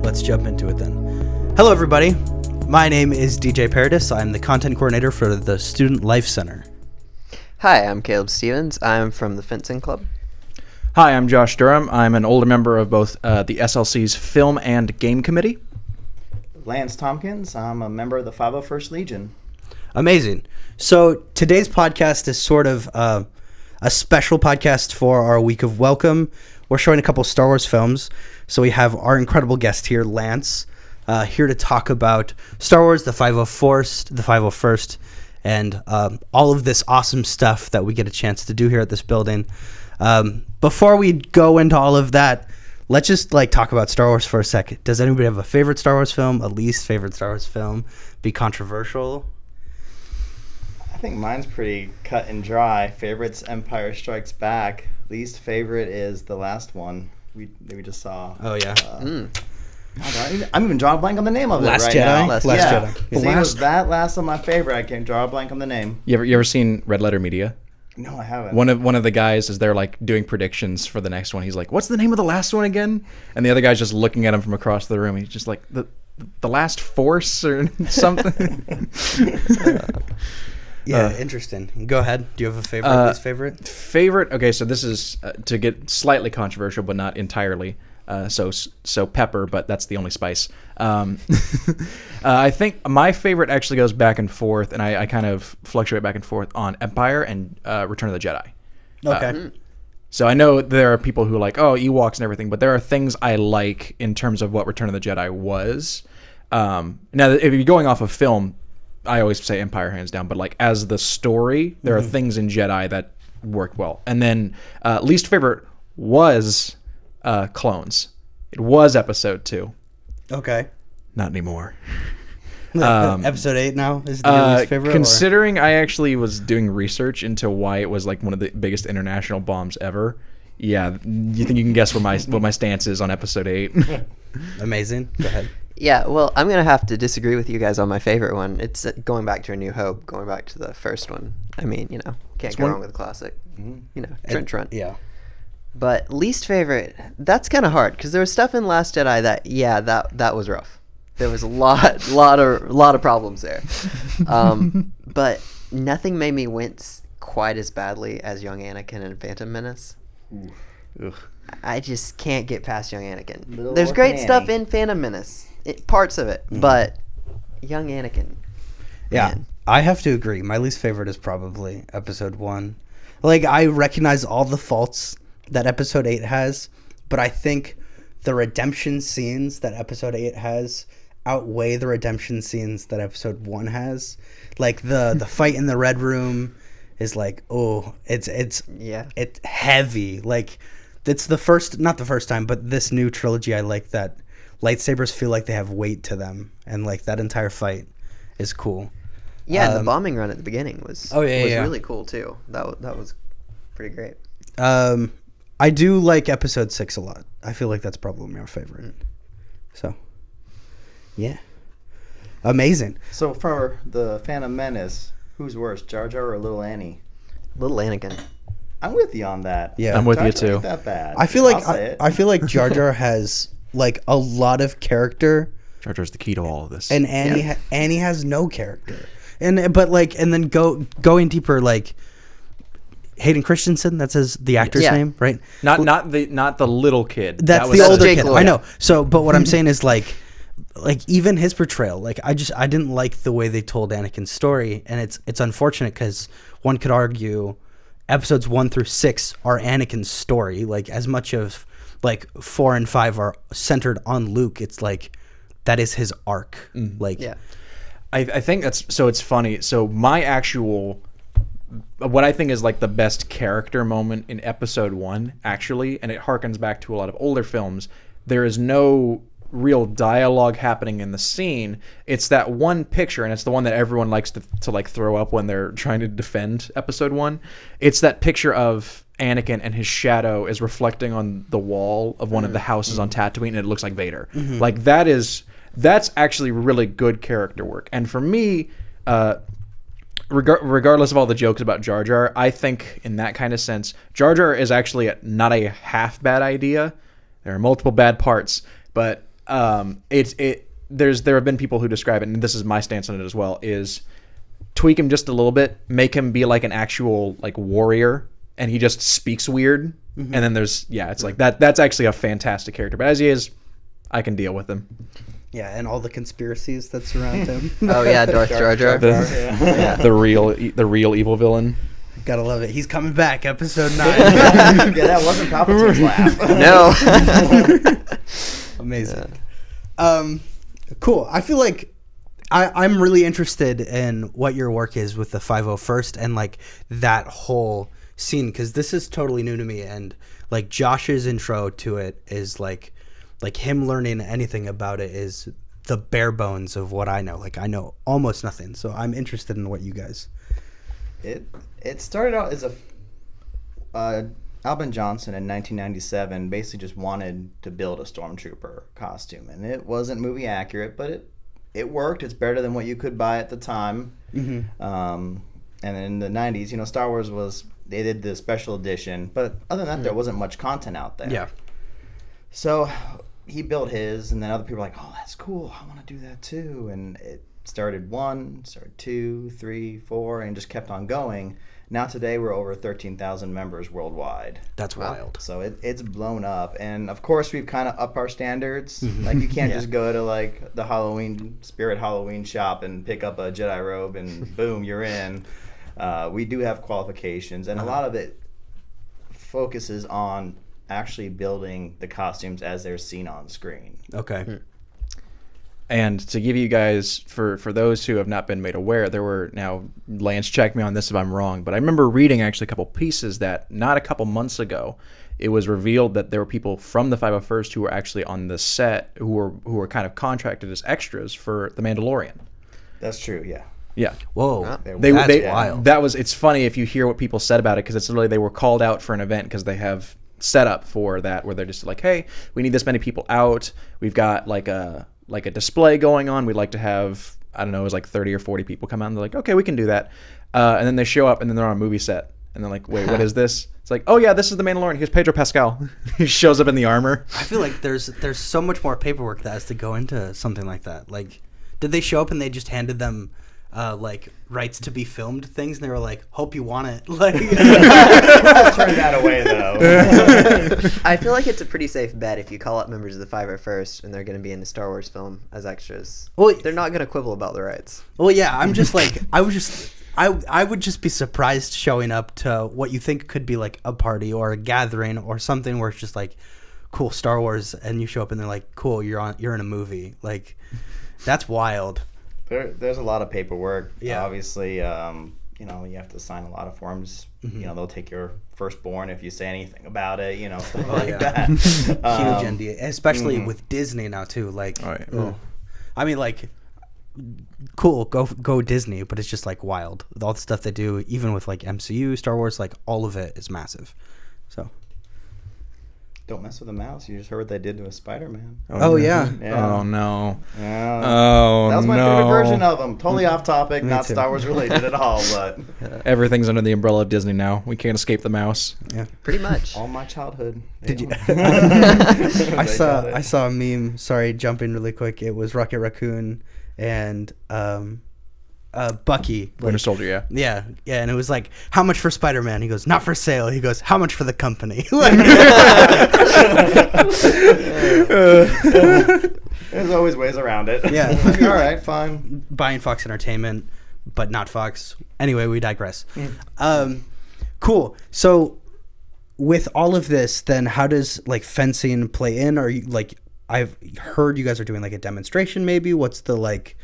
let's jump into it then. Hello, everybody. My name is DJ Paradis. I'm the content coordinator for the Student Life Center. Hi, I'm Caleb Stevens. I'm from the Fencing Club. Hi, I'm Josh Durham. I'm an older member of both the SLC's Film and Game Committee. Lance Tompkins. I'm a member of the 501st Legion. Amazing. So today's podcast is sort of a special podcast for our week of welcome. We're showing a couple Star Wars films. So we have our incredible guest here, Lance, here to talk about Star Wars, the 501st, and all of this awesome stuff that we get a chance to do here at this building. Before we go into all of that, let's just talk about Star Wars for a second. Does anybody have a favorite Star Wars film, a least favorite Star Wars film? Be controversial. I think mine's pretty cut and dry. Favorite's Empire Strikes Back. Least favorite is the last one we just saw. Oh, yeah. I'm even drawing a blank on the name of Last it right Jedi? now. Last Jedi. See, it was that last of my favorite. I can't draw a blank on the name. You ever seen Red Letter Media? No, I haven't. One of the guys is there doing predictions for the next one. He's like, "What's the name of the last one again?" And the other guy's just looking at him from across the room. He's just like, "The Last Force" or something. Interesting. Go ahead. Do you have a favorite, least favorite? Favorite? Okay, so this is to get slightly controversial, but not entirely. So pepper, but that's the only spice. I think my favorite actually goes back and forth, and I kind of fluctuate back and forth on Empire and Return of the Jedi. Okay. So I know there are people who like, Ewoks and everything, but there are things I like in terms of what Return of the Jedi was. Now, if you're going off of film, I always say Empire hands down, but as the story, there are things in Jedi that work well. And then least favorite was Clones. It was episode 2. Okay. Not anymore. Episode 8 now is the least favorite? Considering I actually was doing research into why it was one of the biggest international bombs ever, yeah, you think you can guess what my stance is on episode 8? Amazing. Go ahead. Yeah, well, I'm going to have to disagree with you guys on my favorite one. It's going back to A New Hope, going back to the first one. I mean, can't go wrong with a classic. Trent. Yeah. But least favorite, that's kind of hard because there was stuff in Last Jedi that was rough. There was a lot of problems there. But nothing made me wince quite as badly as young Anakin and Phantom Menace. Ugh. I just can't get past young Anakin. Little There's great Annie. stuff in Phantom Menace, parts of it, but young Anakin. Yeah, man. I have to agree. My least favorite is probably episode 1. I recognize all the faults that episode 8 has, but I think the redemption scenes that episode 8 has outweigh the redemption scenes that episode 1 has. The fight in the Red Room is it's heavy. It's not the first time, but this new trilogy I like that lightsabers feel like they have weight to them, and that entire fight is cool. Yeah, the bombing run at the beginning was yeah. really cool too. That was pretty great. I do like episode 6 a lot. I feel like that's probably my favorite. So, yeah. Amazing. So for the Phantom Menace, who's worse, Jar Jar or Little Annie? Little Anakin. I'm with you on that. Yeah. I'm with Jar you Jar too. ain't that bad. I feel like I'll say it. I feel like Jar Jar has a lot of character, Jar Jar's the key to all of this. and Annie has no character. And then going deeper, Hayden Christensen, that's the actor's name, right? Not the little kid. That's That was the older Jake kid. Lloyd. I know. So, but what I'm saying is even his portrayal, I didn't like the way they told Anakin's story, and it's unfortunate because one could argue episodes 1 through 6 are Anakin's story. As much of 4 and 5 are centered on Luke, it's that is his arc. Yeah. I think it's funny. So my actual, what I think is the best character moment in episode 1, actually, and it harkens back to a lot of older films, there is no real dialogue happening in the scene. It's that one picture, and it's the one that everyone likes to throw up when they're trying to defend episode 1. It's that picture of Anakin and his shadow is reflecting on the wall of one of the houses on Tatooine, and it looks like Vader. That's actually really good character work. And for me, regardless of all the jokes about Jar Jar, I think in that kind of sense, Jar Jar is actually not a half bad idea. There are multiple bad parts, but There have been people who describe it, and this is my stance on it as well, is tweak him just a little bit, make him be like an actual like warrior, and he just speaks weird. And then it's like that's actually a fantastic character. But as he is, I can deal with him. Yeah, and all the conspiracies that surround him. Oh yeah, Darth Jar Jar. The real evil villain. Gotta love it. He's coming back, episode 9. Yeah, that wasn't Palpatine's laugh. No. Amazing. Cool. I feel like I'm really interested in what your work is with the 501st and like that whole scene, because this is totally new to me, and like Josh's intro to it is like him learning anything about it is the bare bones of what I know. Like I know almost nothing, so I'm interested in what you guys. It started out as Albin Johnson in 1997 basically just wanted to build a stormtrooper costume, and it wasn't movie accurate, but it worked. It's better than what you could buy at the time. And in the 90s, Star Wars they did the special edition, but other than that, there wasn't much content out there. Yeah. So he built his, and then other people were like, oh, that's cool, I want to do that too. And it started 1, started 2, 3, 4, and just kept on going. Now today we're over 13,000 members worldwide. That's wild. So it's blown up, and of course we've kind of upped our standards. Like you can't just go to like the Spirit Halloween shop and pick up a Jedi robe and boom, you're in. We do have qualifications, and a lot of it focuses on actually building the costumes as they're seen on screen. Okay. And to give you guys, for those who have not been made aware, there were, now Lance, check me on this if I'm wrong, but I remember reading actually a couple pieces that not a couple months ago, it was revealed that there were people from the 501st who were actually on the set who were kind of contracted as extras for The Mandalorian. That's true, yeah. Yeah. Whoa. That's wild. It's funny if you hear what people said about it, because it's literally they were called out for an event because they have set up for that where they're just like, hey, we need this many people out. We've got like a display going on. We'd like to have, I don't know, it was like 30 or 40 people come out, and they're like, okay, we can do that. And then they show up, and then they're on a movie set, and they're like, wait, what is this? It's like, oh yeah, this is the Mandalorian. Here's Pedro Pascal. He shows up in the armor. I feel like there's so much more paperwork that has to go into something like that. Like, did they show up and they just handed them like rights to be filmed things, and they were like, hope you want it? Like, I'll turn that away though. I feel like it's a pretty safe bet if you call up members of the 501st and they're going to be in the Star Wars film as extras. Well, they're not going to quibble about the rights. Well, yeah, I'm just like, I would just be surprised showing up to what you think could be like a party or a gathering or something where it's just like, cool, Star Wars, and you show up and they're like, cool, you're in a movie. Like, that's wild. There's a lot of paperwork. Yeah. Obviously, you have to sign a lot of forms. They'll take your firstborn if you say anything about it. Stuff like that. Huge NDA, especially with Disney now too. Like, I mean, like, cool, go Disney, but it's just like wild. All the stuff they do, even with like MCU, Star Wars, like all of it is massive. So. Don't mess with the mouse. You just heard what they did to a Spider-Man. Oh yeah. Oh no. Yeah. Oh no. That was my favorite version of them. Totally off topic, Me not too. Star Wars related at all, but Everything's under the umbrella of Disney now. We can't escape the mouse. Yeah. Pretty much. all my childhood. Did you? They I got it. saw a meme. Sorry, jump in really quick. It was Rocket Raccoon and Bucky. Winter Soldier, yeah. Yeah, and it was like, how much for Spider-Man? He goes, not for sale. He goes, how much for the company? There's always ways around it. Yeah. All right, fine. Buying Fox Entertainment, but not Fox. Anyway, we digress. Cool. So with all of this, then how does like fencing play in? Are you like, I've heard you guys are doing like a demonstration maybe. What's the like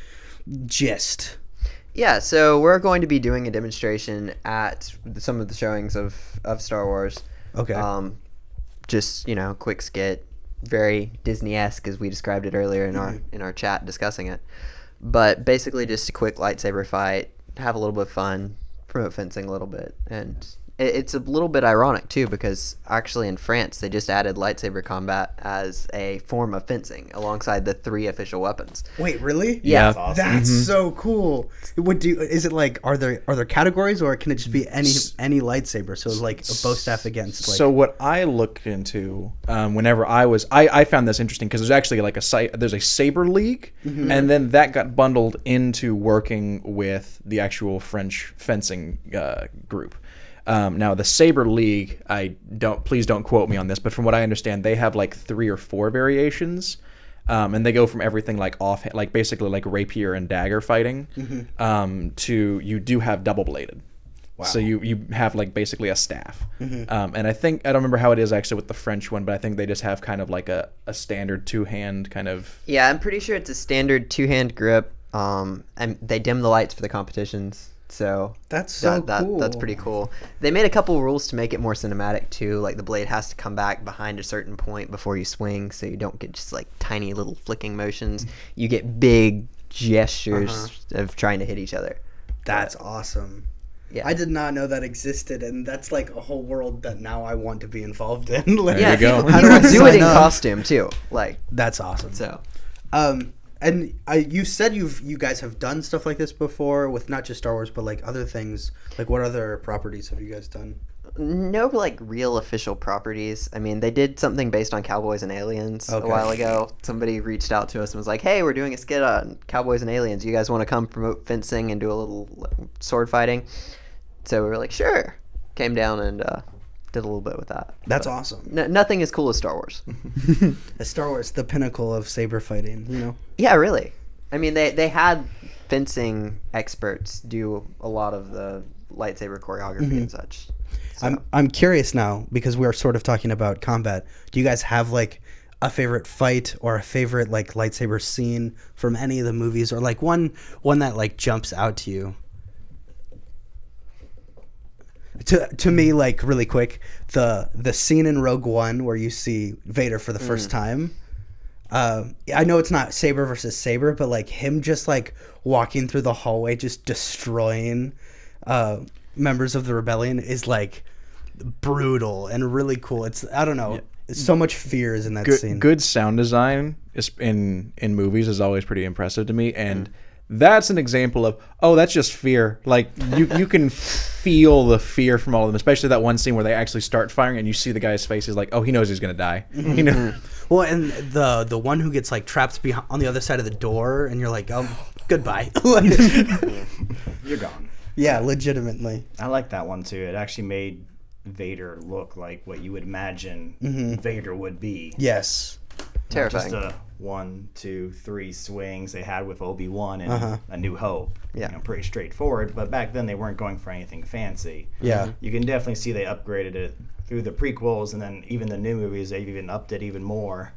gist? Yeah, so we're going to be doing a demonstration at some of the showings of Star Wars. Okay. Just, quick skit, very Disney-esque as we described it earlier in our chat discussing it. But basically just a quick lightsaber fight, have a little bit of fun, promote fencing a little bit, and it's a little bit ironic too, because actually in France they just added lightsaber combat as a form of fencing alongside the 3 official weapons. Wait, really? Yeah. That's awesome. That's so cool. Is it like, are there categories, or can it just be any lightsaber? So like a bow staff against like. So what I looked into whenever I found this interesting, because there's actually like there's a saber league, and then that got bundled into working with the actual French fencing group. Now the Saber League, please don't quote me on this, but from what I understand, they have like 3 or 4 variations, and they go from everything like basically like rapier and dagger fighting, to you do have double bladed. Wow. So you have like basically a staff, and I don't remember how it is actually with the French one, but I think they just have kind of like a standard 2-hand kind of. Yeah, I'm pretty sure it's a standard 2-hand grip, and they dim the lights for the competitions. So that's cool. That's pretty cool. They made a couple rules to make it more cinematic too. Like the blade has to come back behind a certain point before you swing, so you don't get just like tiny little flicking motions. You get big gestures of trying to hit each other. That's awesome. Yeah. I did not know that existed, and that's like a whole world that now I want to be involved in. Like, There you go. How do I do it in costume too? Like that's awesome. so. And you said you guys have done stuff like this before with not just Star Wars, but like other things. Like what other properties have you guys done? No, like real official properties. I mean, they did something based on Cowboys and Aliens a while ago. Somebody reached out to us and was like, "Hey, we're doing a skit on Cowboys and Aliens. You guys want to come promote fencing and do a little sword fighting?" So we were like, "Sure." Came down and did a little bit with that. That's awesome. Nothing as cool as Star Wars. Star Wars, the pinnacle of saber fighting, you know? Yeah, really. I mean, they had fencing experts do a lot of the lightsaber choreography and such. So. I'm curious now, because we're sort of talking about combat. Do you guys have like a favorite fight or a favorite like lightsaber scene from any of the movies, or like one that like jumps out to you? To me, like really quick, the scene in Rogue One where you see Vader for the first time. I know it's not saber versus saber, but like him just like walking through the hallway, just destroying members of the rebellion is like brutal and really cool. I don't know. Yeah. So much fear is in that scene. Good sound design in movies is always pretty impressive to me, and that's an example of, that's just fear. Like you can feel the fear from all of them, especially that one scene where they actually start firing and you see the guy's face is like, he knows he's gonna die. You know. Well, and the one who gets like trapped behind on the other side of the door, and you're like, goodbye. You're gone. Yeah, legitimately. I like that one too. It actually made Vader look like what you would imagine Vader would be. Yes. Terrifying. Not just a 1, 2, 3 swings they had with Obi-Wan and A New Hope. Yeah. Pretty straightforward. But back then they weren't going for anything fancy. Yeah. You can definitely see they upgraded it through the prequels, and then even the new movies they've even upped it even more.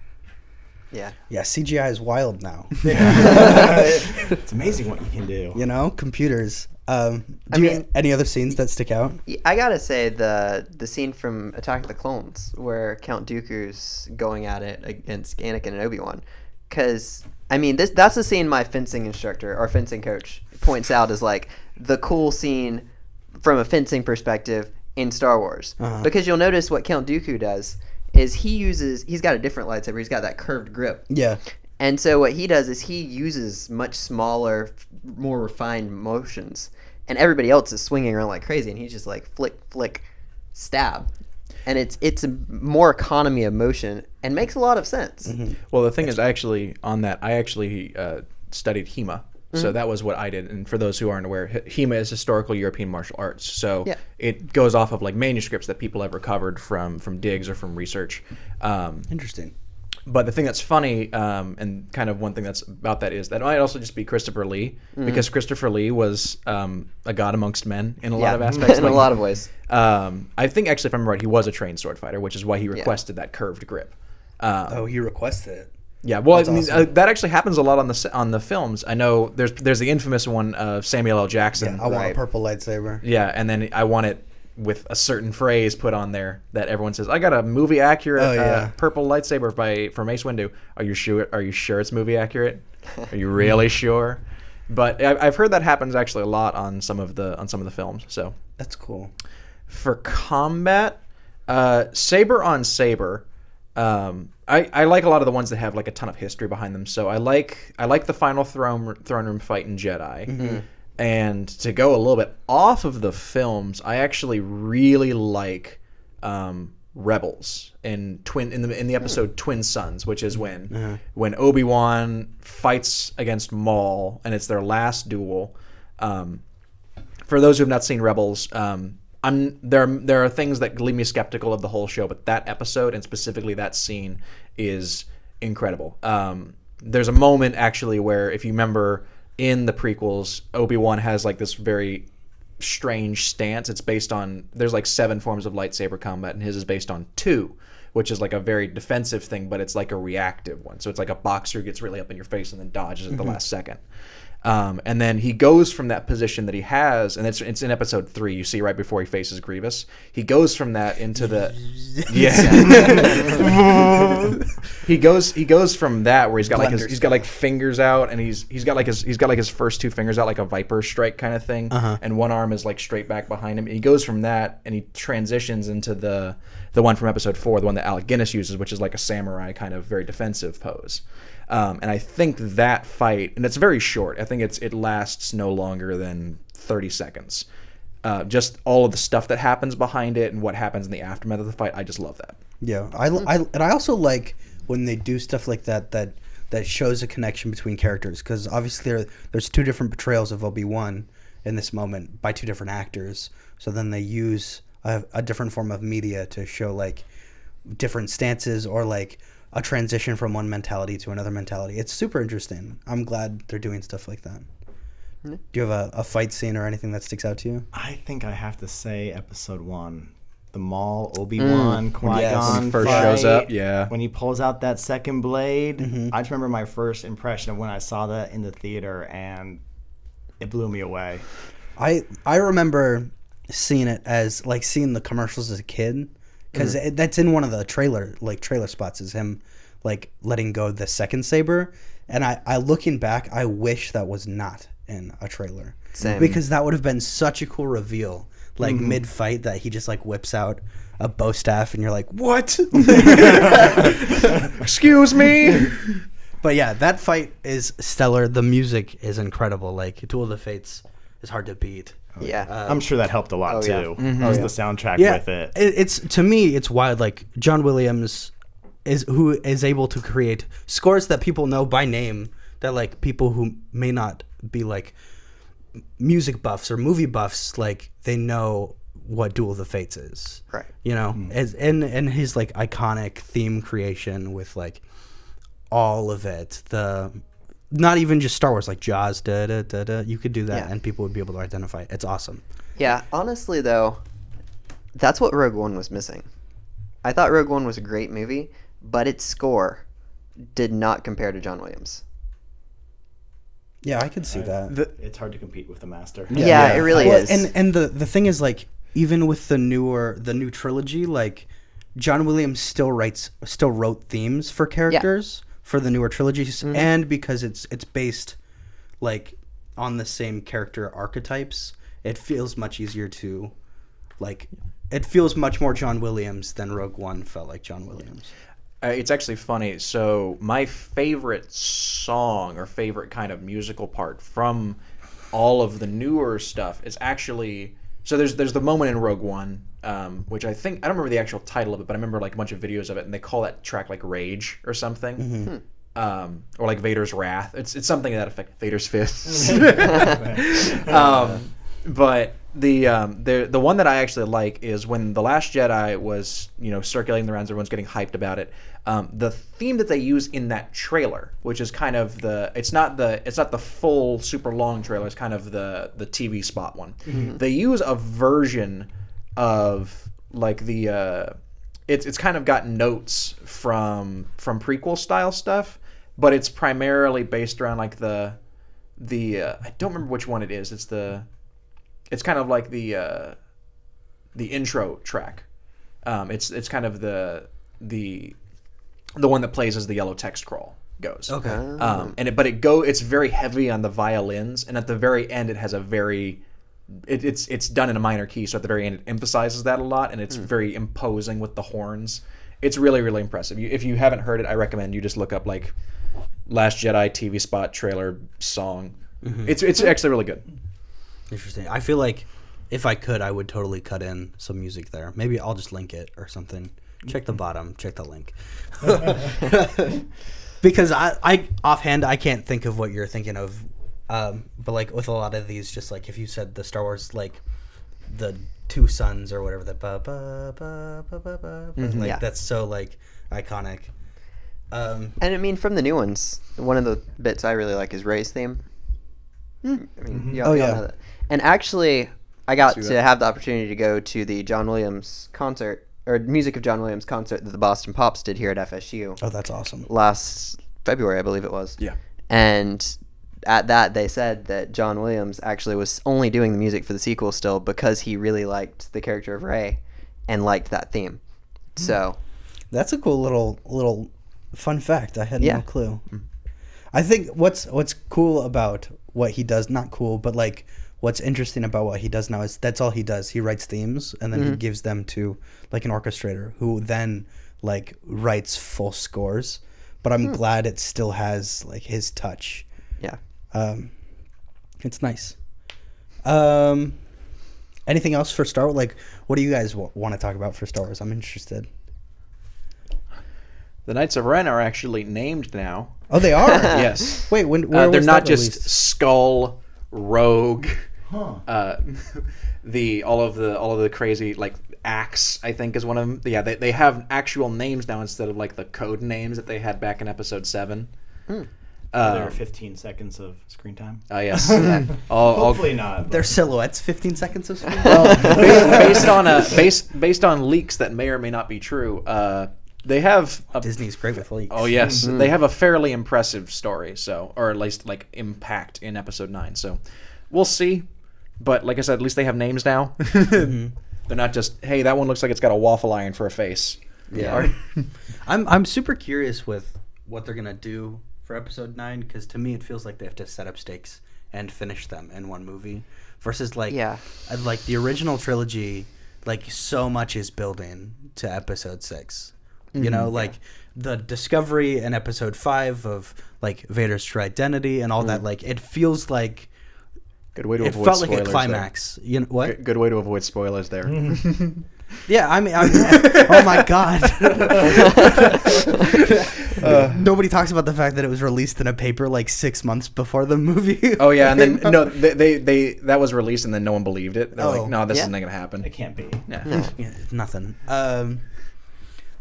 Yeah. Yeah, CGI is wild now. It's amazing what you can do. You know, computers. Any other scenes that stick out? I gotta say the scene from Attack of the Clones where Count Dooku's going at it against Anakin and Obi-Wan, because I mean that's the scene my fencing instructor, our fencing coach, points out as like the cool scene from a fencing perspective in Star Wars, because you'll notice what Count Dooku does is he's got a different lightsaber. He's got that curved grip. Yeah. And so what he does is he uses much smaller, more refined motions. And everybody else is swinging around like crazy, and he's just like flick, flick, stab. And it's a more economy of motion and makes a lot of sense. Well, the thing is, I actually studied HEMA. So that was what I did. And for those who aren't aware, HEMA is Historical European Martial Arts. So it goes off of like manuscripts that people have recovered from digs or from research. Interesting. But the thing that's funny, and kind of one thing that's about that is that it might also just be Christopher Lee, because Christopher Lee was a god amongst men in a lot of aspects. In a lot of ways. I think actually, if I'm right, he was a trained sword fighter, which is why he requested that curved grip. He requested it. Yeah, well, Awesome. That actually happens a lot on the films. I know there's the infamous one of Samuel L. Jackson. Yeah, I want a purple lightsaber. Yeah, and then I want it with a certain phrase put on there that everyone says, I got a movie accurate purple lightsaber from Mace Windu. Are you sure it's movie accurate? Are you really sure? But I've heard that happens actually a lot on some of the films. So that's cool. For combat, saber on saber. I like a lot of the ones that have like a ton of history behind them. So I like the final throne room fight in Jedi. And to go a little bit off of the films, I actually really like Rebels in the episode Twin Sons, which is when Obi-Wan fights against Maul and it's their last duel. For those who have not seen Rebels, there are things that leave me skeptical of the whole show, but that episode and specifically that scene is incredible. There's a moment actually where, if you remember in the prequels, Obi-Wan has like this very strange stance. It's based on, there's like 7 forms of lightsaber combat, and his is based on 2, which is like a very defensive thing, but it's like a reactive one. So it's like a boxer gets really up in your face and then dodges at the last second. And then he goes from that position that he has, and it's in episode 3. You see right before he faces Grievous, he goes from that into the he goes from that where he's got like fingers out, and he's got his first 2 fingers out like a viper strike kind of thing, and one arm is like straight back behind him. And he goes from that and he transitions into the one from episode 4, the one that Alec Guinness uses, which is like a samurai kind of very defensive pose. And I think that fight, and it's very short. I think it lasts no longer than 30 seconds. Just all of the stuff that happens behind it and what happens in the aftermath of the fight. I just love that. Yeah, I also like when they do stuff like that shows a connection between characters, because obviously there's 2 different portrayals of Obi-Wan in this moment by 2 different actors. So then they use a different form of media to show like different stances or like a transition from one mentality to another mentality. It's super interesting. I'm glad they're doing stuff like that. Do you have a fight scene or anything that sticks out to you? I think I have to say episode 1. The Maul, Obi-Wan, Qui-Gon Yes. When he first fight, shows up, yeah. When he pulls out that second blade. I just remember my first impression of when I saw that in the theater, and it blew me away. I remember seeing it as like seeing the commercials as a kid, because that's in one of the trailer spots, is him like letting go of the second saber, and I looking back, I wish that was not in a trailer. Same. Because that would have been such a cool reveal, like mid-fight, that he just like whips out a bow staff and you're like, what? Excuse me. But yeah, that fight is stellar. The music is incredible. Like Duel of the Fates is hard to beat. Yeah. I'm sure that helped a lot yeah. too. Just the soundtrack Yeah, with it. It's to me, it's wild. Like John Williams is able to create scores that people know by name, that like people who may not be like music buffs or movie buffs, like they know what Duel of the Fates is. Right. You know, and his like iconic theme creation with like all of it. Not even just Star Wars, like Jaws, da da da da. You could do that, and people would be able to identify it. It's awesome. Yeah, honestly though, that's what Rogue One was missing. I thought Rogue One was a great movie, but its score did not compare to John Williams. Yeah, I could see that. It's hard to compete with the master. Yeah, it really is. And the thing is, like, even with the new trilogy, like John Williams still wrote themes for characters for the newer trilogies, and because it's based like on the same character archetypes, it feels much easier to like. It feels much more John Williams than Rogue One felt like John Williams. It's actually funny. So my favorite song or favorite kind of musical part from all of the newer stuff is actually, so there's the moment in Rogue One, which I don't remember the actual title of it, but I remember like a bunch of videos of it, and they call that track like Rage or something. Or like Vader's Wrath. It's something to that effect. Vader's Fists. But the one that I actually like is when The Last Jedi was, circulating the rounds, everyone's getting hyped about it. The theme that they use in that trailer, which is kind of it's not the full super long trailer, it's kind of the TV spot one. They use a version of like it's kind of got notes from prequel style stuff, but it's primarily based around like the I don't remember which one it is. It's kind of like the intro track. It's kind of the one that plays as the yellow text crawl goes. Okay. It's very heavy on the violins, and at the very end it has a very it's done in a minor key, so at the very end it emphasizes that a lot, and it's very imposing with the horns. It's really, really impressive. If you haven't heard it, I recommend you just look up like Last Jedi TV spot trailer song. It's actually really good. Interesting. I feel like if I could, I would totally cut in some music there. Maybe I'll just link it or something. Check the bottom. Check the link. Because I offhand, I can't think of what you're thinking of. But like with a lot of these, just like if you said the Star Wars, like the Two Sons or whatever, like that's so like iconic. And I mean, from the new ones, one of the bits I really like is Rey's theme. I mean, y'all know that. And actually, I got to have the opportunity to go to the John Williams concert, or Music of John Williams concert that the Boston Pops did here at FSU. Oh, that's awesome. Last February, I believe it was. Yeah. And at that, they said that John Williams actually was only doing the music for the sequel still because he really liked the character of Rey and liked that theme. So that's a cool little fun fact. I had no clue. I think what's cool about what he does, not cool, but like what's interesting about what he does now is that's all he does. He writes themes and then he gives them to like an orchestrator who then like writes full scores. But I'm glad it still has like his touch. Yeah. It's nice. Anything else for Star Wars? Like, what do you guys want to talk about for Star Wars? I'm interested. The Knights of Ren are actually named now. Oh, they are? Yes. Wait, when they're was not that just released? Skull, Rogue, Huh. all of the crazy like Axe, I think is one of them. Yeah, they have actual names now instead of like the code names that they had back in Episode 7. There are 15 seconds of screen time. Yes. Hopefully not. Their silhouettes, 15 seconds of screen. based on leaks that may or may not be true. They have Disney's great with leaks. Oh yes, they have a fairly impressive story. So, or at least like impact in Episode 9. So, we'll see. But like I said, at least they have names now. They're not just, hey, that one looks like it's got a waffle iron for a face. Yeah. I'm super curious with what they're gonna do for Episode 9 because to me it feels like they have to set up stakes and finish them in one movie versus like like the original trilogy, like so much is building to Episode 6. You know, like the discovery in Episode 5 of like Vader's true identity and all that. Like it feels like good way to it avoid felt like a spoilers climax. there. You know what? Good way to avoid spoilers there. Yeah, I mean, oh my god! Nobody talks about the fact that it was released in a paper like 6 months before the movie. Oh yeah, and then no, they that was released and then no one believed it. They're like, no, this isn't gonna happen. It can't be. Yeah. Yeah, nothing.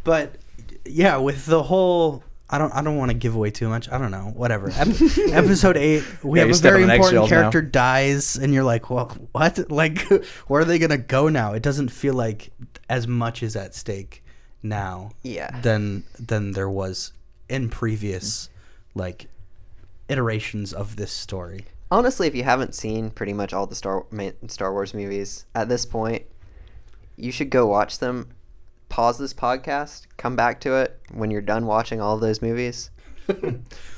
But yeah, with the whole, I don't want to give away too much. I don't know. Whatever. Episode 8, we have a very important character dies, and you're like, well, what? Like, where are they gonna go now? It doesn't feel like as much is at stake now. Yeah. Than there was in previous like iterations of this story. Honestly, if you haven't seen pretty much all the Star Wars movies at this point, you should go watch them. Pause this podcast, come back to it when you're done watching all of those movies.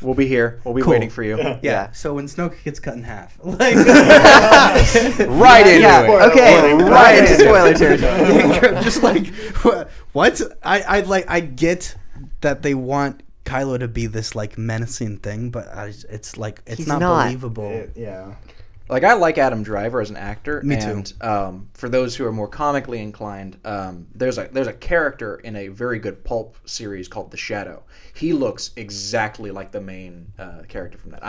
We'll be here. We'll be Cool. waiting for you. Yeah. So when Snoke gets cut in half, like Right into it. Okay, right into spoiler territory. just like what? I get that they want Kylo to be this like menacing thing, but it's like it's He's not not. believable. Yeah. Like I like Adam Driver as an actor. Me too. And for those who are more comically inclined, there's a character in a very good pulp series called The Shadow. He looks exactly like the main character from that.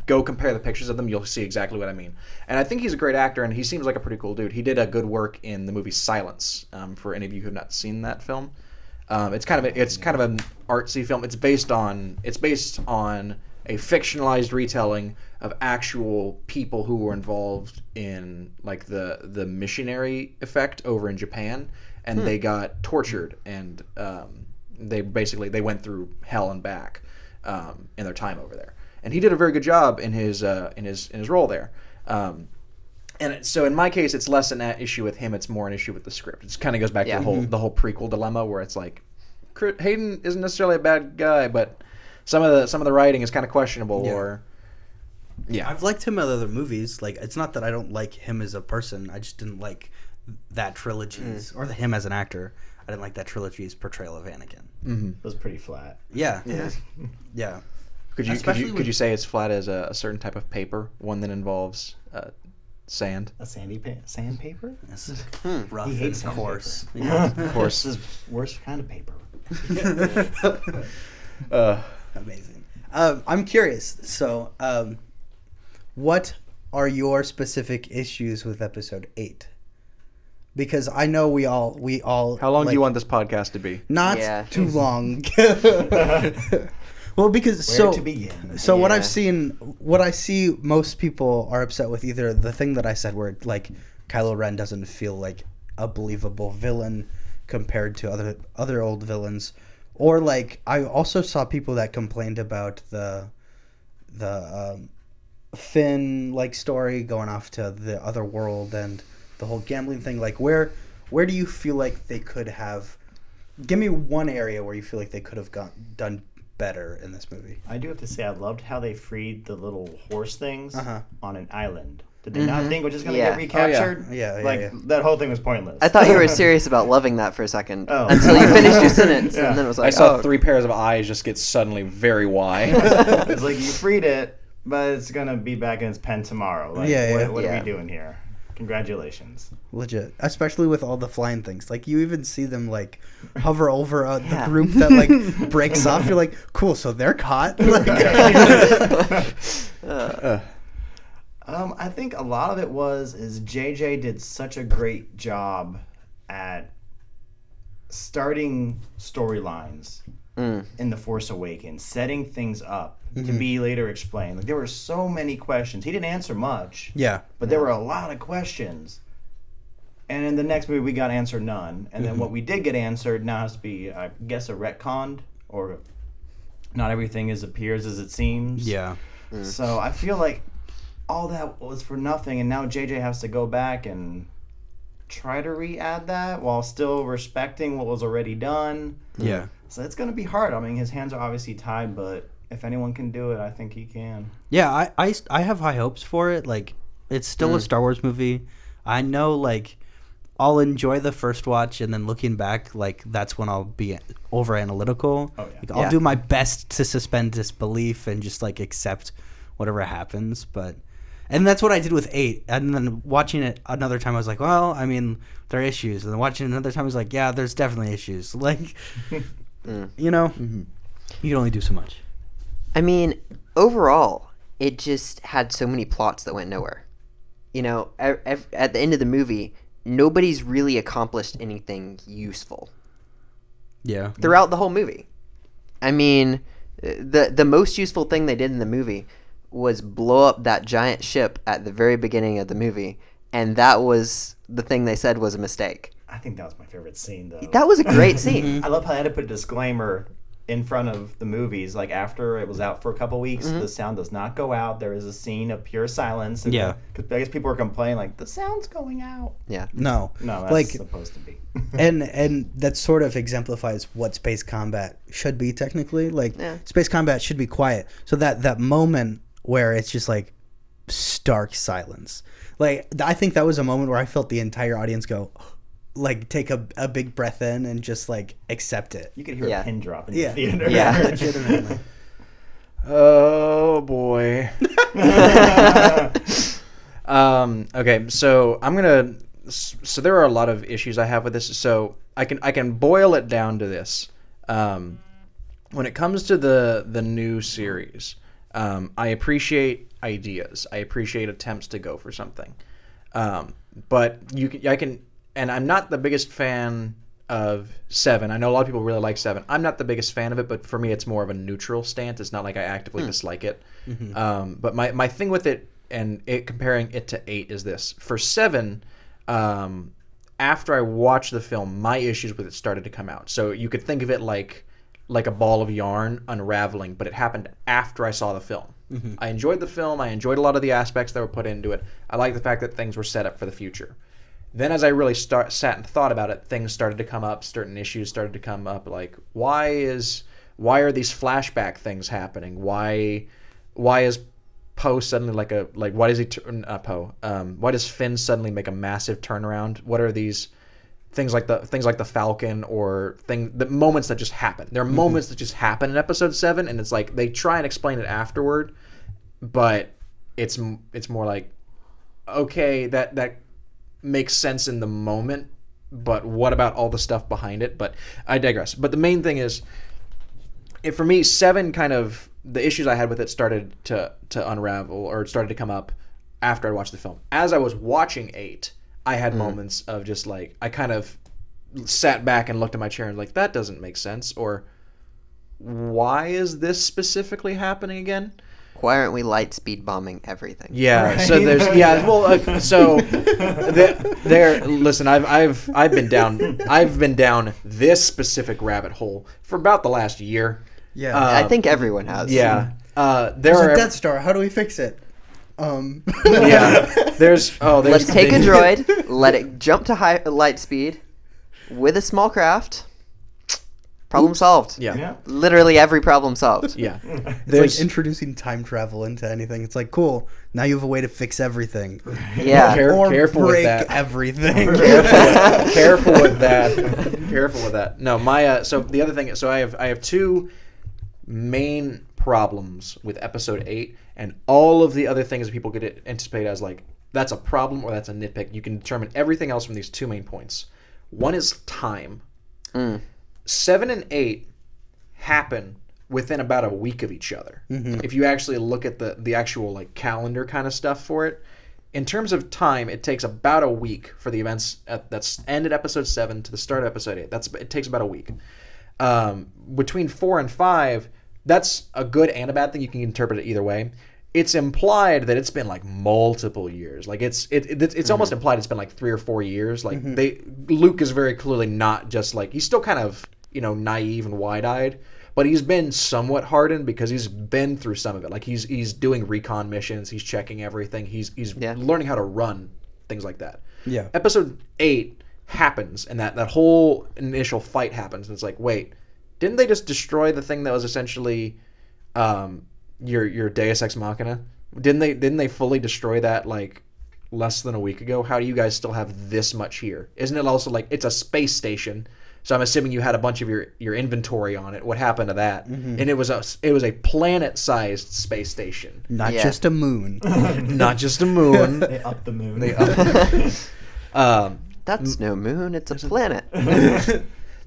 Go compare the pictures of them, you'll see exactly what I mean. And I think he's a great actor, and he seems like a pretty cool dude. He did a good work in the movie Silence. For any of you who have not seen that film, it's kind of an artsy film. It's based on a fictionalized retelling of actual people who were involved in like the missionary effect over in Japan, and they got tortured, and they went through hell and back in their time over there. And he did a very good job in his role there. And so in my case, it's less an issue with him; it's more an issue with the script. It kind of goes back to the whole prequel dilemma, where it's like Hayden isn't necessarily a bad guy, but some of the writing is kind of questionable, or Yeah. I've liked him in other movies. Like, it's not that I don't like him as a person. I just didn't like that trilogy's or him as an actor. I didn't like that trilogy's portrayal of Anakin. It was pretty flat. Yeah. Yeah. Yeah. Could Especially you with- say it's flat as a certain type of paper, one that involves sand? A sandpaper? It's rough He hates and sandpaper. coarse. Yeah. Of course. This is worst kind of paper. Amazing. I'm curious. So, what are your specific issues with episode 8? Because I know we all. How long do you like, want this podcast to be? Not Yeah. too long. Well, because Where so to begin? so what Yeah. I've seen, what I see, most people are upset with either the thing that I said, where like Kylo Ren doesn't feel like a believable villain compared to other old villains, or like I also saw people that complained about the Finn like story going off to the other world and the whole gambling thing. Like where do you feel like they could have? Give me one area where you feel like they could have done better in this movie. I do have to say, I loved how they freed the little horse things Uh-huh. on an island. Did they not think it was just going to Yeah. get recaptured? Yeah, Like, yeah. that whole thing was pointless. I thought you were serious about loving that for a second Oh. until you finished your sentence, Yeah. and then it was I like, saw oh, 3 pairs of eyes just get suddenly very wide. It's like, you freed it, but it's going to be back in its pen tomorrow. Like, Yeah, what yeah. are we doing here? Congratulations. Legit, especially with all the flying things. Like you even see them like hover over the Yeah. group that like breaks off. You're like, cool. So they're caught. Like, I think a lot of it is JJ did such a great job at starting storylines in The Force Awakens, setting things up to be later explained. Like there were so many questions. He didn't answer much, yeah, but there were a lot of questions. And in the next movie, we got answered none. And then what we did get answered now has to be, I guess, a retconned, or not everything appears as it seems. yeah, So I feel like all that was for nothing, and now JJ has to go back and try to re-add that while still respecting what was already done. yeah. So it's going to be hard. I mean, his hands are obviously tied, but if anyone can do it, I think he can. Yeah, I have high hopes for it. Like, it's still a Star Wars movie. I know, like, I'll enjoy the first watch, and then looking back, like, that's when I'll be over analytical. Oh, yeah. Like, I'll Yeah. do my best to suspend disbelief and just, like, accept whatever happens. And that's what I did with 8. And then watching it another time, I was like, well, I mean, there are issues. And then watching it another time, I was like, yeah, there's definitely issues. Like, you know, you can only do so much. I mean, overall, it just had so many plots that went nowhere. You know, at the end of the movie, nobody's really accomplished anything useful Yeah. throughout the whole movie. I mean, the most useful thing they did in the movie was blow up that giant ship at the very beginning of the movie, and that was the thing they said was a mistake. I think that was my favorite scene, though. That was a great scene. I love how they had to put a disclaimer in front of the movies. Like, after it was out for a couple weeks, the sound does not go out. There is a scene of pure silence. And Yeah. Because I guess people were complaining, like, the sound's going out. Yeah. No. No, that's like, supposed to be. and that sort of exemplifies what space combat should be technically. Like, Yeah. space combat should be quiet. So that moment where it's just like stark silence. Like, I think that was a moment where I felt the entire audience go, like, take a big breath in and just like accept it. You could hear Yeah. a pin drop in Yeah. the theater. Yeah. Legitimately. Oh boy. Okay, so I'm gonna. So there are a lot of issues I have with this. So I can boil it down to this. When it comes to the new series, I appreciate ideas. I appreciate attempts to go for something. But I can, and I'm not the biggest fan of 7. I know a lot of people really like 7. I'm not the biggest fan of it, but for me, it's more of a neutral stance. It's not like I actively dislike it. But my thing with it and comparing it to 8 is this: for 7, after I watched the film, my issues with it started to come out. So you could think of it like a ball of yarn unraveling, but it happened after I saw the film. I enjoyed the film. I enjoyed a lot of the aspects that were put into it. I like the fact that things were set up for the future. Then as I really sat and thought about it, things started to come up, certain issues started to come up, like why are these flashback things happening? Why is Poe suddenly why does he turn Poe? Why does Finn suddenly make a massive turnaround? What are these things like the Falcon or the moments that just happen? There are moments that just happen in episode 7, and it's like they try and explain it afterward, but it's more like, okay, that makes sense in the moment, but what about all the stuff behind it? But I digress. But the main thing is, for me, 7 kind of, the issues I had with it started to unravel, or started to come up after I watched the film. As I was watching 8, I had moments of just like, I kind of sat back and looked at my chair and like, that doesn't make sense, or why is this specifically happening again? Why aren't we light speed bombing everything? Yeah. Right. So there's listen, I've been down this specific rabbit hole for about the last year. Yeah. I think everyone has. Yeah. There's a Death Star. How do we fix it? Yeah. There's Let's take a droid, let it jump to high light speed with a small craft. Problem solved. Yeah. Yeah. Literally every problem solved. Yeah. It's like introducing time travel into anything. It's like, cool. Now you have a way to fix everything. Yeah. Or careful with break that. everything. Careful with that. Careful with that. No, my so the other thing. So I have 2 main problems with episode 8, and all of the other things that people could anticipate as like, that's a problem or that's a nitpick. You can determine everything else from these 2 main points. One is time. 7 and 8 happen within about a week of each other. If you actually look at the actual like calendar kind of stuff for it, in terms of time, it takes about a week for the events that's ended episode 7 to the start of episode 8. It takes about a week. Between 4 and 5, that's a good and a bad thing. You can interpret it either way. It's implied that it's been like multiple years. Like it's almost implied it's been like 3 or 4 years. Like Luke is very clearly not just like, he's still kind of, naive and wide-eyed, but he's been somewhat hardened because he's been through some of it. Like he's doing recon missions, he's checking everything, he's learning how to run, things like that. Yeah. Episode 8 happens, and that whole initial fight happens, and it's like, wait, didn't they just destroy the thing that was essentially your Deus Ex Machina? Didn't they fully destroy that like less than a week ago? How do you guys still have this much here? Isn't it also like, it's a space station? So I'm assuming you had a bunch of your inventory on it. What happened to that? And it was a planet-sized space station, Not just a moon. not just a moon. They upped the moon. That's no moon, it's a planet.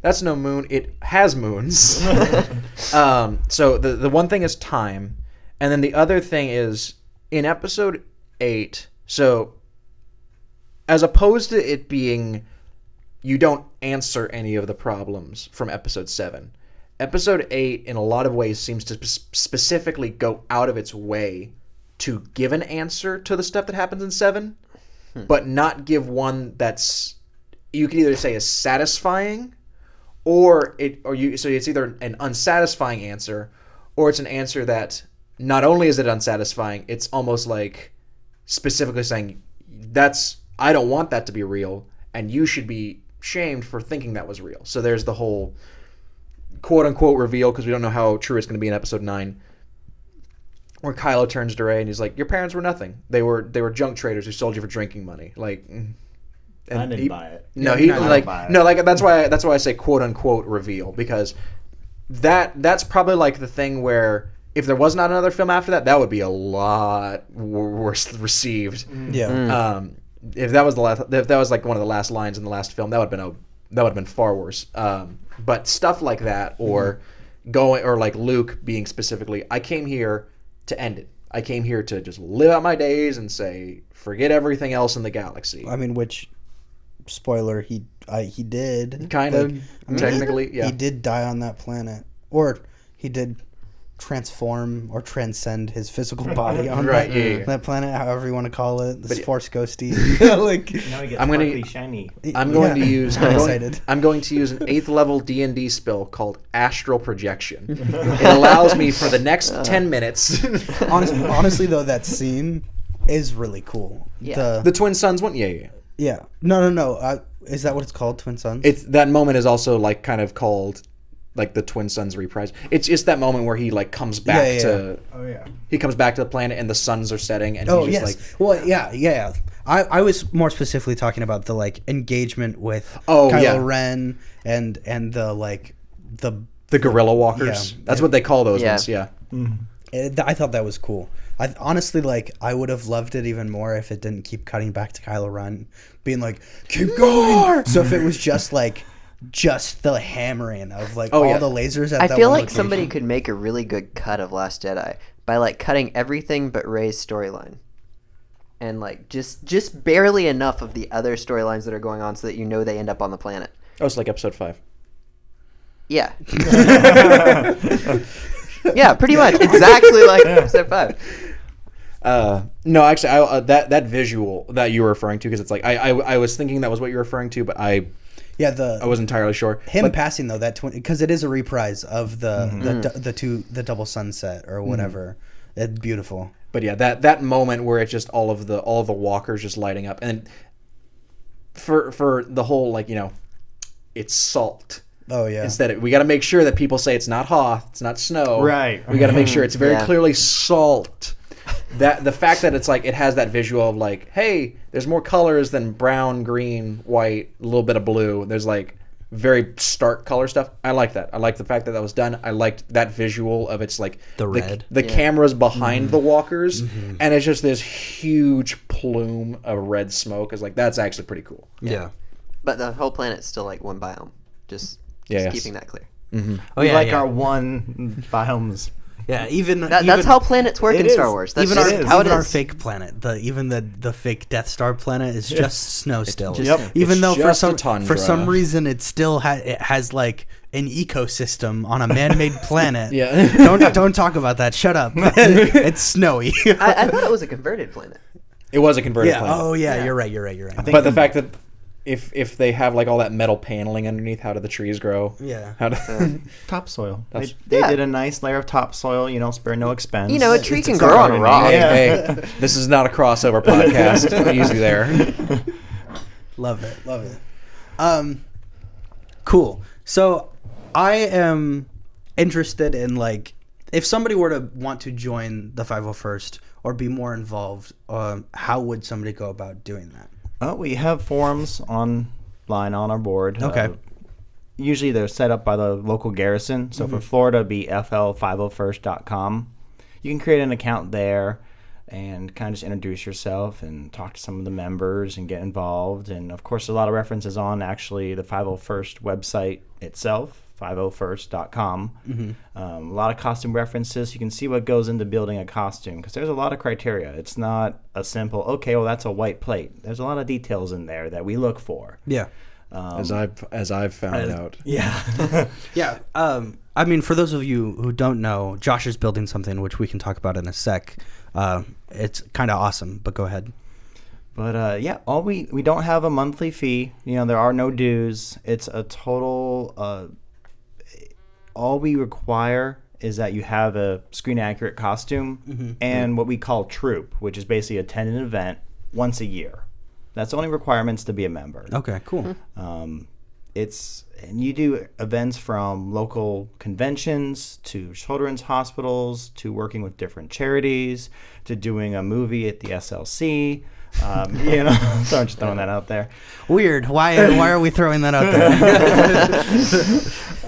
That's no moon. It has moons. So the one thing is time, and then the other thing is in episode 8. So as opposed to it being, you don't answer any of the problems from episode 7. Episode 8, in a lot of ways, seems to specifically go out of its way to give an answer to the stuff that happens in 7, but not give one that's, you could either say is satisfying, so it's either an unsatisfying answer, or it's an answer that not only is it unsatisfying, it's almost like specifically saying, I don't want that to be real, and you should be shamed for thinking that was real. So there's the whole quote-unquote reveal, because we don't know how true it's going to be in episode 9, where Kylo turns to Rey and he's like, your parents were nothing. They were junk traders who sold you for drinking money. Like, and I didn't buy it. No, that's why I say quote-unquote reveal, because that's probably like the thing where if there was not another film after that, that would be a lot worse received. Yeah. If that was like one of the last lines in the last film, that would have been far worse. But stuff like that, or like Luke being specifically, I came here to end it. I came here to just live out my days and say, forget everything else in the galaxy. I mean, which, spoiler, he did. Kind of, technically, yeah. He did die on that planet. Or he did transform or transcend his physical body on that planet, however you want to call it. This Force ghosty. Like, now he gets I'm sparkly shiny. I'm going to use an 8th level D&D spell called Astral Projection. It allows me for the next 10 minutes. Honestly, though, that scene is really cool. Yeah. The Twin Sons one? Yeah. No. Is that what it's called, Twin Sons? That moment is also like kind of called like the Twin Suns reprise. It's just that moment where he like comes back to. Oh yeah. He comes back to the planet and the suns are setting and Oh he's yes. just like. Well, yeah. I was more specifically talking about the like engagement with Oh, Kylo yeah. Ren and the like the. The gorilla walkers. Yeah. That's what they call those Yeah. ones. Yeah. I thought that was cool. I honestly like. I would have loved it even more if it didn't keep cutting back to Kylo Ren, being like, "Keep going." So if it was just the hammering of like Oh, all yeah. the lasers at I that feel one like somebody location. could make a really good cut of Last Jedi by like cutting everything but Rey's storyline. And like just barely enough of the other storylines that are going on so that you know they end up on the planet. Oh, it's like episode 5. Yeah. Yeah, pretty much. Exactly like episode 5. No, actually, that visual that you were referring to, because it's like I was thinking that was what you were referring to, but I wasn't entirely sure. Him passing though that because it is a reprise of the double sunset or whatever. It's beautiful. But yeah, that moment where it's just all the walkers just lighting up, and for the whole like it's salt. Oh yeah. Instead, we got to make sure that people say it's not Hoth, it's not snow. Right. We got to make sure it's very Yeah. clearly salt. That the fact that it's like it has that visual of like, hey, there's more colors than brown, green, white, a little bit of blue. There's like very stark color stuff. I like that. I like the fact that was done. I liked that visual of it's like The red. the cameras behind the walkers, and it's just this huge plume of red smoke. Is like that's actually pretty cool. Yeah. But the whole planet's still like one biome. Just Yes. keeping that clear. Oh We yeah. like yeah. our one biomes. Yeah, even That's how planets work It in Star is. Wars. That's even just our, how it even our is. fake planet, even the fake Death Star planet is just snow still. just Yep. snow. Even It's though just a for tundra. some reason it still has like an ecosystem on a man-made planet. Yeah. Don't talk about that. Shut up. It's snowy. I thought it was a converted planet. It was a converted Yeah. planet. Oh yeah, Yeah. You're right. But the fact that if they have like all that metal paneling underneath, how do the trees grow? Yeah. How do Topsoil. That's- They Yeah. did a nice layer of topsoil. Spare no expense. You know, a tree It's can a grow on a garden, rock. Hey, this is not a crossover podcast. Easy there. Love it. Cool. So I am interested in like if somebody were to want to join the 501st or be more involved, how would somebody go about doing that? We have forums online on our board. Okay. Usually they're set up by the local garrison. So for Florida, it'd be fl501st.com. You can create an account there and kind of just introduce yourself and talk to some of the members and get involved. And of course, a lot of references on actually the 501st website itself, 501st.com. A lot of costume references. You can see what goes into building a costume because there's a lot of criteria. It's not a simple, okay, well, that's a white plate. There's a lot of details in there that we look for. Yeah. As I've found out. Yeah. Yeah. I mean, for those of you who don't know, Josh is building something which we can talk about in a sec. It's kind of awesome, but go ahead. But yeah, we don't have a monthly fee. There are no dues. It's a total. All we require is that you have a screen accurate costume and what we call troop, which is basically attend an event once a year. That's the only requirements to be a member. Okay, cool. And you do events from local conventions to children's hospitals to working with different charities to doing a movie at the SLC. So I'm just throwing that out there. Weird. Why are we throwing that out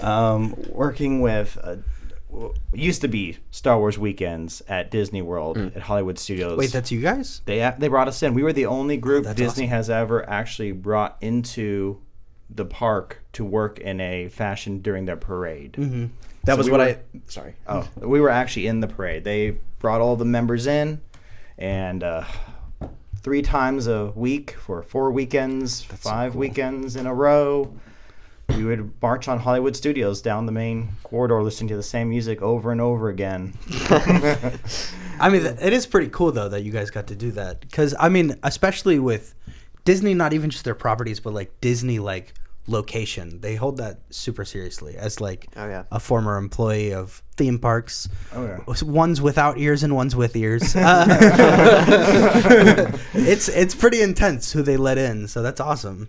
there? Working with used to be Star Wars weekends at Disney World at Hollywood Studios. Wait, that's you guys? They brought us in. We were the only group that's Disney awesome. has ever actually brought into the park to work in a fashion during their parade. That So was we what were- I. Sorry. Oh, we were actually in the parade. They brought all the members in, and 3 times a week for 4 weekends, 5 weekends in a row. We would march on Hollywood Studios down the main corridor listening to the same music over and over again. I mean, it is pretty cool, though, that you guys got to do that. Because, I mean, especially with Disney, not even just their properties, but, like, Disney, like, location. They hold that super seriously as, like, Oh, yeah. a former employee of theme parks. Oh, yeah. One's without ears and one's with ears. It's pretty intense who they let in, so that's awesome.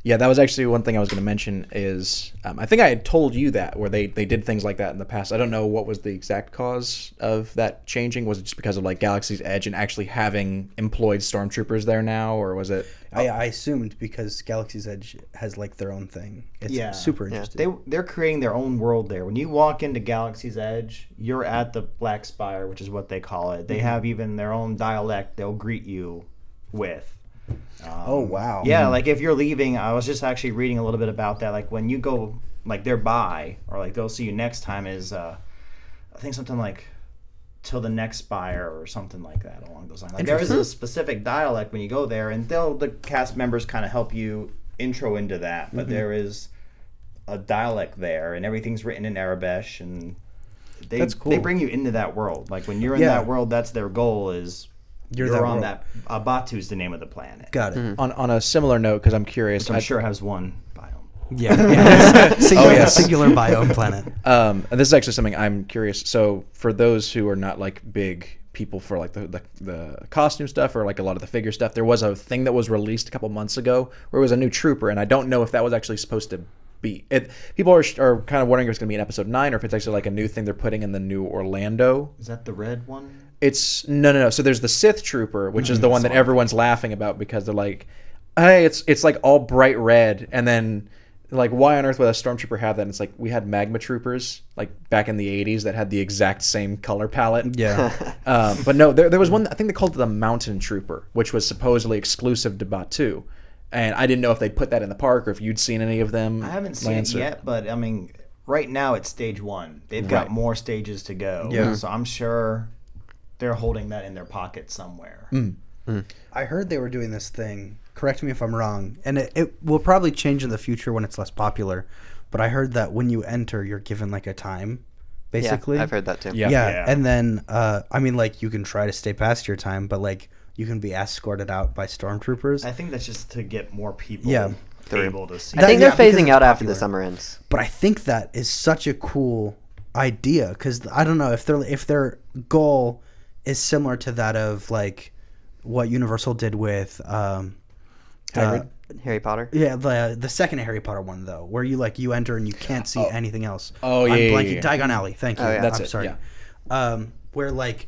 Yeah, that was actually one thing I was going to mention is I think I had told you that where they did things like that in the past. I don't know what was the exact cause of that changing. Was it just because of like Galaxy's Edge and actually having employed stormtroopers there now, or was it? I assumed because Galaxy's Edge has like their own thing. It's super interesting. They're creating their own world there. When you walk into Galaxy's Edge, you're at the Black Spire, which is what they call it. They have even their own dialect they'll greet you with. Oh wow! Yeah, like if you're leaving, I was just actually reading a little bit about that. Like when you go, like they're by, or like they'll see you next time is, I think something like, till the next spire or something like that along those lines. Like there is a specific dialect when you go there, and the cast members kind of help you intro into that. But there is a dialect there, and everything's written in Arabic, and that's cool. They bring you into that world. Like when you're in that world, that's their goal is. You're on that. Batu's the name of the planet. Got it. On a similar note, because I'm curious, Which I'm sure has one biome. Yeah. Singular biome planet. And this is actually something I'm curious. So for those who are not like big people for like the costume stuff or like a lot of the figure stuff, there was a thing that was released a couple months ago where it was a new trooper, and I don't know if that was actually supposed to be it. People are kind of wondering if it's going to be in episode 9 or if it's actually like a new thing they're putting in the new Orlando. Is that the red one? It's no. So there's the Sith Trooper, which is the one that everyone's laughing about because they're like, hey, it's like all bright red, and then like why on earth would a Stormtrooper have that? And it's like we had Magma Troopers like back in the 80s that had the exact same color palette. Yeah. But no, there was one. I think they called it the Mountain Trooper, which was supposedly exclusive to Batu, and I didn't know if they'd put that in the park or if you'd seen any of them. I haven't seen it yet, but I mean, right now it's stage 1. They've got more stages to go. Yeah. So I'm sure they're holding that in their pocket somewhere. I heard they were doing this thing. Correct me if I'm wrong, and it will probably change in the future when it's less popular. But I heard that when you enter, you're given like a time, basically. Yeah, I've heard that too. Yeah. And then I mean, like you can try to stay past your time, but like you can be escorted out by stormtroopers. I think that's just to get more people able to see. I think they're because phasing it's out after popular. the summer ends. But I think that is such a cool idea because I don't know if their goal is similar to that of like what Universal did with Harry Potter. Yeah, the second Harry Potter one though, where you enter and you can't see anything else. Oh I'm yeah, blanking. yeah. Diagon Alley. Thank you. Oh, yeah. That's I'm it, sorry. yeah. Where like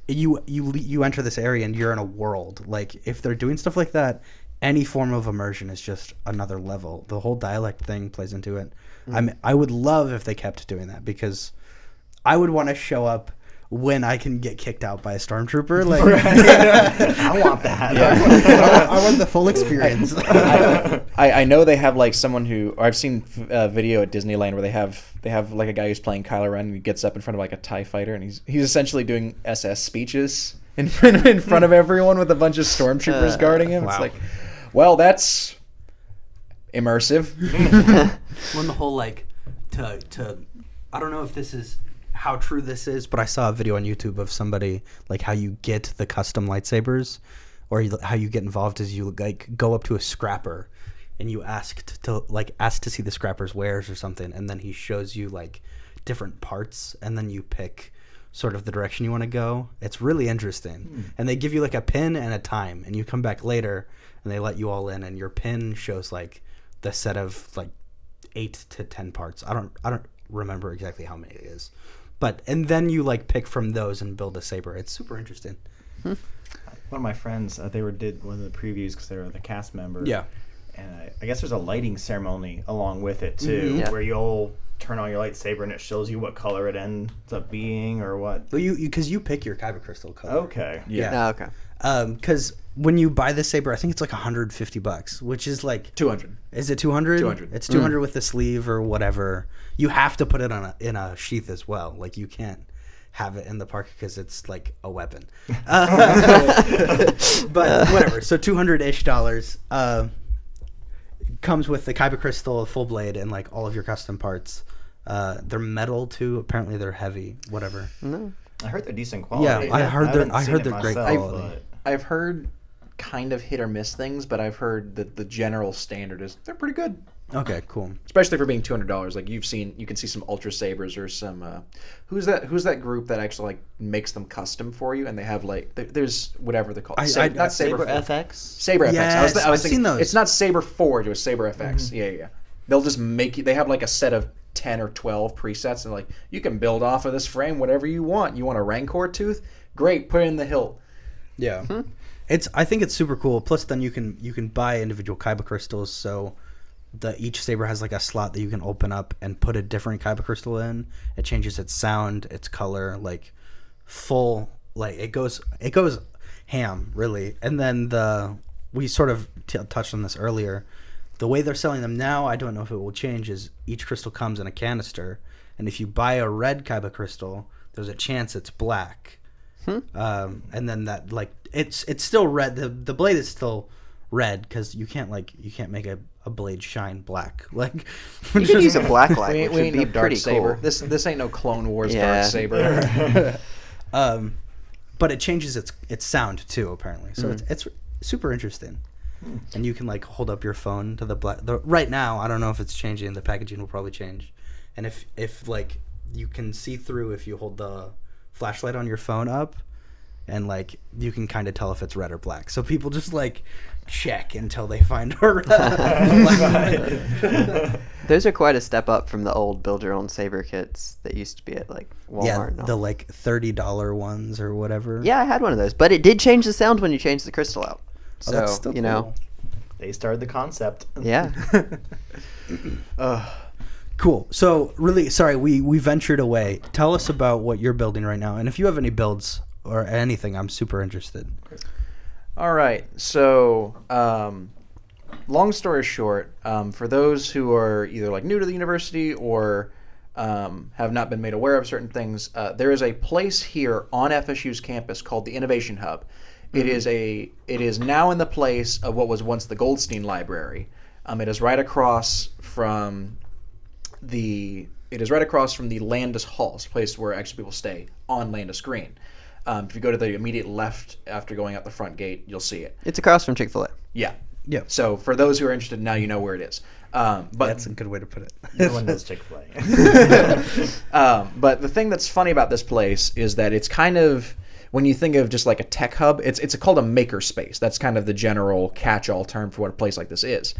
you enter this area and you're in a world. Like if they're doing stuff like that, any form of immersion is just another level. The whole dialect thing plays into it. I would love if they kept doing that because I would want to show up when I can get kicked out by a stormtrooper. Like I want that. I want the full experience. I know they have like someone who, or I've seen a video at Disneyland where they have like a guy who's playing Kylo Ren and he gets up in front of like a TIE fighter and he's essentially doing SS speeches in front of everyone with a bunch of stormtroopers guarding him. Wow. It's like, well, that's immersive. When the whole like to I don't know if this is how true this is, but I saw a video on YouTube of somebody like how you get the custom lightsabers, or how you get involved is you like go up to a scrapper and you ask to see the scrapper's wares or something, and then he shows you like different parts, and then you pick sort of the direction you want to go. It's really interesting. And they give you like a pin and a time, and you come back later and they let you all in, and your pin shows like the set of like 8 to 10 parts. I don't remember exactly how many it is. But and then you like pick from those and build a saber. It's super interesting. One of my friends, did one of the previews because they were the cast member. Yeah. And I guess there's a lighting ceremony along with it too, where you'll turn on your lightsaber and it shows you what color it ends up being or what. Well, because you pick your kyber crystal color. Okay. Yeah. Oh, okay. Because when you buy the saber, I think it's like $150, which is like 200. Is it 200? 200. It's 200 with the sleeve or whatever. You have to put it in a sheath as well. Like you can't have it in the park because it's like a weapon. But whatever. So $200-ish comes with the kyber crystal, a full blade, and like all of your custom parts. They're metal too. Apparently they're heavy. Whatever. No. I heard they're decent quality. Yeah, I heard they're great myself, quality. I've heard kind of hit or miss things, but I've heard that the general standard is they're pretty good. Okay, cool. Especially for being $200. Like you can see some Ultra Sabers or some who's that group that actually like makes them custom for you, and they have like there's whatever they're called. Not Saber Saber FX. Saber FX. Yes, I was thinking, seen those. It's not Saber Forge, it was Saber FX. Yeah. They'll just make you. They have like a set of 10 or 12 presets, and like you can build off of this frame whatever you want. You want a Rancor tooth? Great, put it in the hilt. Yeah. I think it's super cool. Plus, then you can buy individual Kyber crystals. So, each saber has like a slot that you can open up and put a different Kyber crystal in. It changes its sound, its color, like full. Like it goes ham really. And then we sort of touched on this earlier. The way they're selling them now, I don't know if it will change. Is each crystal comes in a canister, and if you buy a red Kyber crystal, there's a chance it's black. And then that like it's still red. The blade is still red because you can't make a blade shine black. Like you could use a black light, which we would be Dark pretty Saber. cool. This ain't no Clone Wars Yeah. Dark Saber. But it changes its sound too, apparently. So it's super interesting. And you can like hold up your phone to the black. Right now, I don't know if it's changing. The packaging will probably change. And if like you can see through if you hold the flashlight on your phone up, and like you can kind of tell if it's red or black. So people just like check until they find a red. Those are quite a step up from the old build your own saber kits that used to be at like Walmart. Yeah, and all. the like $30 ones or whatever. Yeah, I had one of those, but it did change the sound when you changed the crystal out. So that's still you know, They started the concept. yeah. Cool. So really, sorry, we ventured away. Tell us about what you're building right now, and if you have any builds or anything, I'm super interested. All right. So, long story short, for those who are either like new to the university or have not been made aware of certain things, there is a place here on FSU's campus called the Innovation Hub. It is now in the place of what was once the Goldstein Library. It is right across from the Landis Halls, place where actually people stay on Landis Green. If you go to the immediate left after going out the front gate, you'll see it. It's across from Chick-fil-A. Yeah. Yeah. So for those who are interested, now you know where it is. But That's a good way to put it. No one knows Chick-fil-A. but the thing that's funny about this place is that it's kind of, when you think of just like a tech hub, it's called a maker space. That's kind of the general catch-all term for what a place like this is.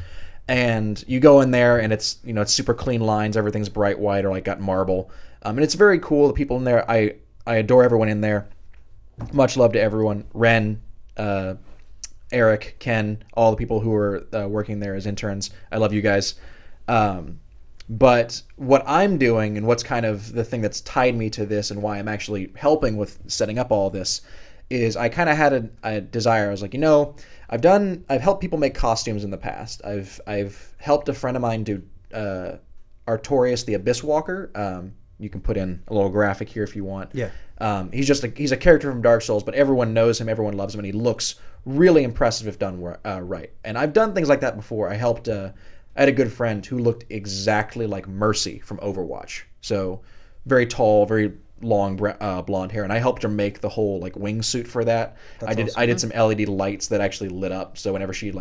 And you go in there, and it's super clean lines. Everything's bright white or like got marble, and it's very cool. The people in there, I adore everyone in there. Much love to everyone. Ren, Eric, Ken, all the people who are working there as interns. I love you guys. But what I'm doing, and what's kind of the thing that's tied me to this and why I'm actually helping with setting up all this, is I kind of had a desire. I was like, I've helped people make costumes in the past. I've helped a friend of mine do Artorias the Abyss Walker. You can put in a little graphic here if you want. Yeah. He's a character from Dark Souls, but everyone knows him, everyone loves him, and he looks really impressive if done right. And I've done things like that before. I helped. I had a good friend who looked exactly like Mercy from Overwatch. So very tall, very long blonde hair, and I helped her make the whole like wingsuit for that. I did some LED lights that actually lit up, so whenever she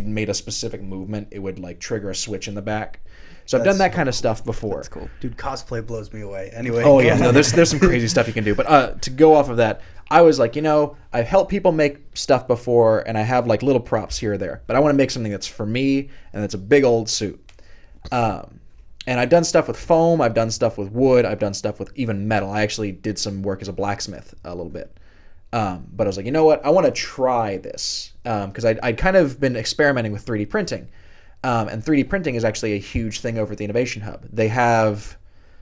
made a specific movement, it would like trigger a switch in the back. So I've done that kind of stuff before. That's cool. Dude, cosplay blows me away. Anyway. Oh yeah, no, there's some crazy stuff you can do. But to go off of that, I was like, I've helped people make stuff before, and I have like little props here or there, but I want to make something that's for me and that's a big old suit. And I've done stuff with foam, I've done stuff with wood, I've done stuff with even metal. I actually did some work as a blacksmith a little bit. But I was like, you know what? I want to try this because I'd kind of been experimenting with 3D printing. And 3D printing is actually a huge thing over at the Innovation Hub. They have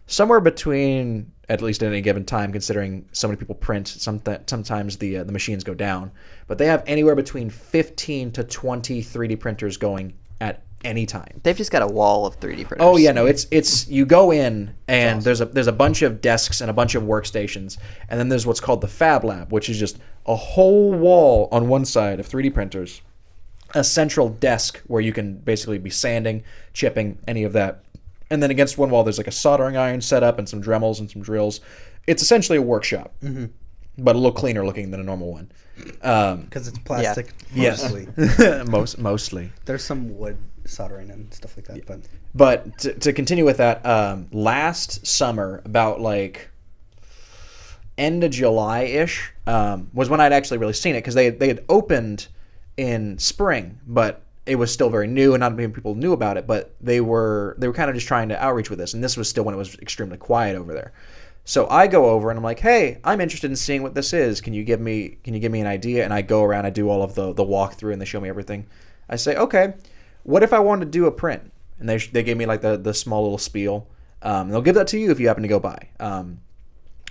somewhere between, at least at any given time, considering so many people print, sometimes the machines go down, but they have anywhere between 15 to 20 3D printers going at any time. They've just got a wall of 3D printers. Oh yeah, no, it's you go in and awesome. there's a bunch of desks and a bunch of workstations, and then there's what's called the Fab Lab, which is just a whole wall on one side of 3D printers, a central desk where you can basically be sanding, chipping, any of that. And then against one wall there's like a soldering iron set up and some Dremels and some drills. It's essentially a workshop. Mm-hmm. but a little cleaner looking than a normal one. Because it's plastic. Yes, Mostly. mostly. There's some wood soldering and stuff like that. But to continue with that, last summer, about like end of July-ish, was when I'd actually really seen it, because they had opened in spring, but it was still very new and not many people knew about it. But they were kind of just trying to outreach with this, and this was still when it was extremely quiet over there. So I go over and I'm like, hey, I'm interested in seeing what this is. Can you give me an idea? And I go around, I do all of the walkthrough, and they show me everything. I say, okay, what if I wanted to do a print? And they gave me like the small little spiel. And they'll give that to you if you happen to go by.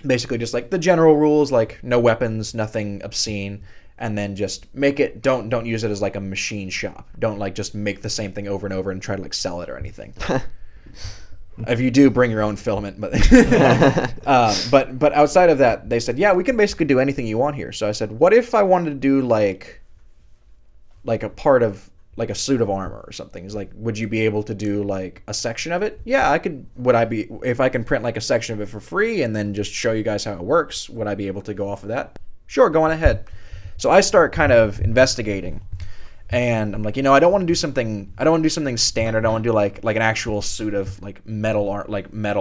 Basically just like the general rules, like no weapons, nothing obscene, and then just make it, don't use it as like a machine shop. Don't like just make the same thing over and over and try to like sell it or anything. If you do, bring your own filament. But but outside of that, they said, yeah, we can basically do anything you want here. So I said, what if I wanted to do like a part of like a suit of armor or something? Is like, would you be able to do like a section of it? Yeah, I could. Would I be, if I can print like a section of it for free and then just show you guys how it works, would I be able to go off of that? Sure, go on ahead. So I start kind of investigating, and I'm like, I don't want to do something standard. I don't want to do like an actual suit of like metal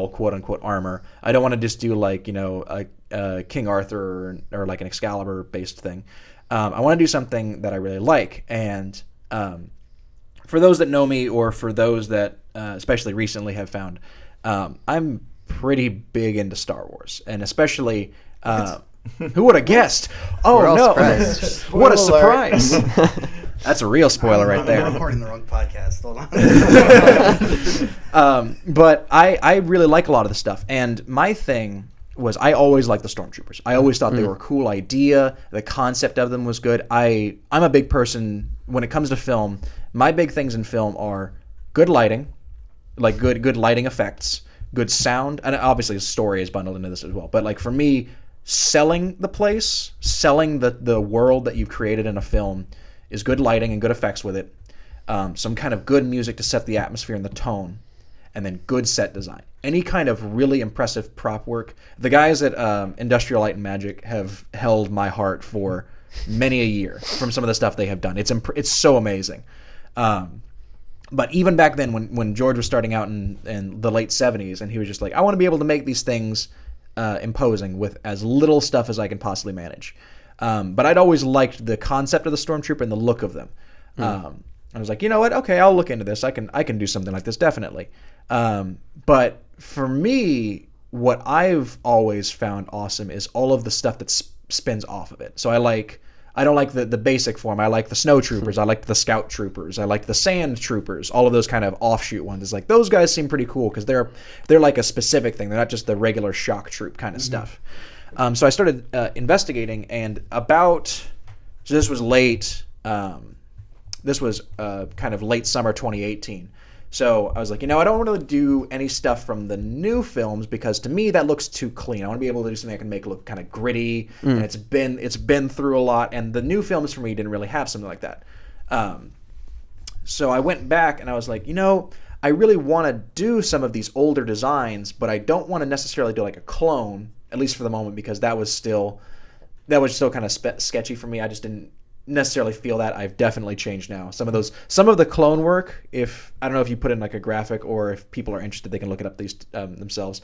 quote unquote armor. I don't want to just do like a King Arthur or like an Excalibur based thing. I want to do something that I really like. And for those that know me, or for those that especially recently have found, I'm pretty big into Star Wars, and especially who would have guessed? Oh, We're all no! surprised. What a surprise! That's a real spoiler right there. I'm recording the wrong podcast. Hold on. But I really like a lot of the stuff, and my thing was I always liked the Stormtroopers. I always thought they were a cool idea. The concept of them was good. I'm a big person when it comes to film. My big things in film are good lighting, like good lighting effects, good sound, and obviously the story is bundled into this as well. But like for me, selling the place, selling the world that you've created in a film is good lighting and good effects with it, some kind of good music to set the atmosphere and the tone, and then good set design. Any kind of really impressive prop work. The guys at Industrial Light and Magic have held my heart for many a year from some of the stuff they have done. It's so amazing. But even back then, when George was starting out in the late 70s, and he was just like, I want to be able to make these things imposing with as little stuff as I can possibly manage. But I'd always liked the concept of the Stormtrooper and the look of them. I was like, you know what? Okay, I'll look into this. I can do something like this, definitely. But for me, what I've always found awesome is all of the stuff that spins off of it. So I don't like the basic form. I like the snow troopers. I like the scout troopers. I like the sand troopers. All of those kind of offshoot ones. It's like those guys seem pretty cool because they're like a specific thing. They're not just the regular shock troop kind of stuff. So I started investigating, and so this was late. This was kind of late summer 2018. So I was like, I don't want to do any stuff from the new films because to me that looks too clean. I want to be able to do something I can make look kind of gritty, and it's been through a lot. And the new films for me didn't really have something like that. So I went back and I was like, I really want to do some of these older designs, but I don't want to necessarily do like a clone, at least for the moment, because that was still kind of sketchy for me. I just didn't necessarily feel that. I've definitely changed now. Some of the clone work, if I don't know if you put in like a graphic or if people are interested, they can look it up themselves.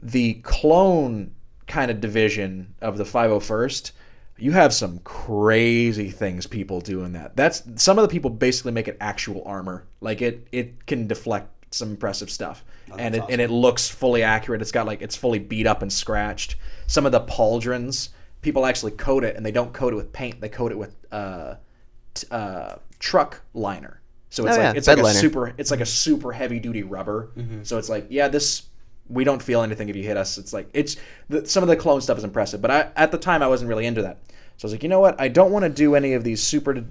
The clone kind of division of the 501st, you have some crazy things people do in that. That's some of the people basically make it actual armor. Like it can deflect some impressive stuff. And it looks fully accurate. It's fully beat up and scratched. Some of the pauldrons, people actually coat it, and they don't coat it with paint. They coat it with truck liner. So it's like a super heavy duty rubber. Mm-hmm. So it's like, we don't feel anything if you hit us. It's like some of the clone stuff is impressive, but at the time I wasn't really into that. So I was like, you know what? I don't want to do any of these super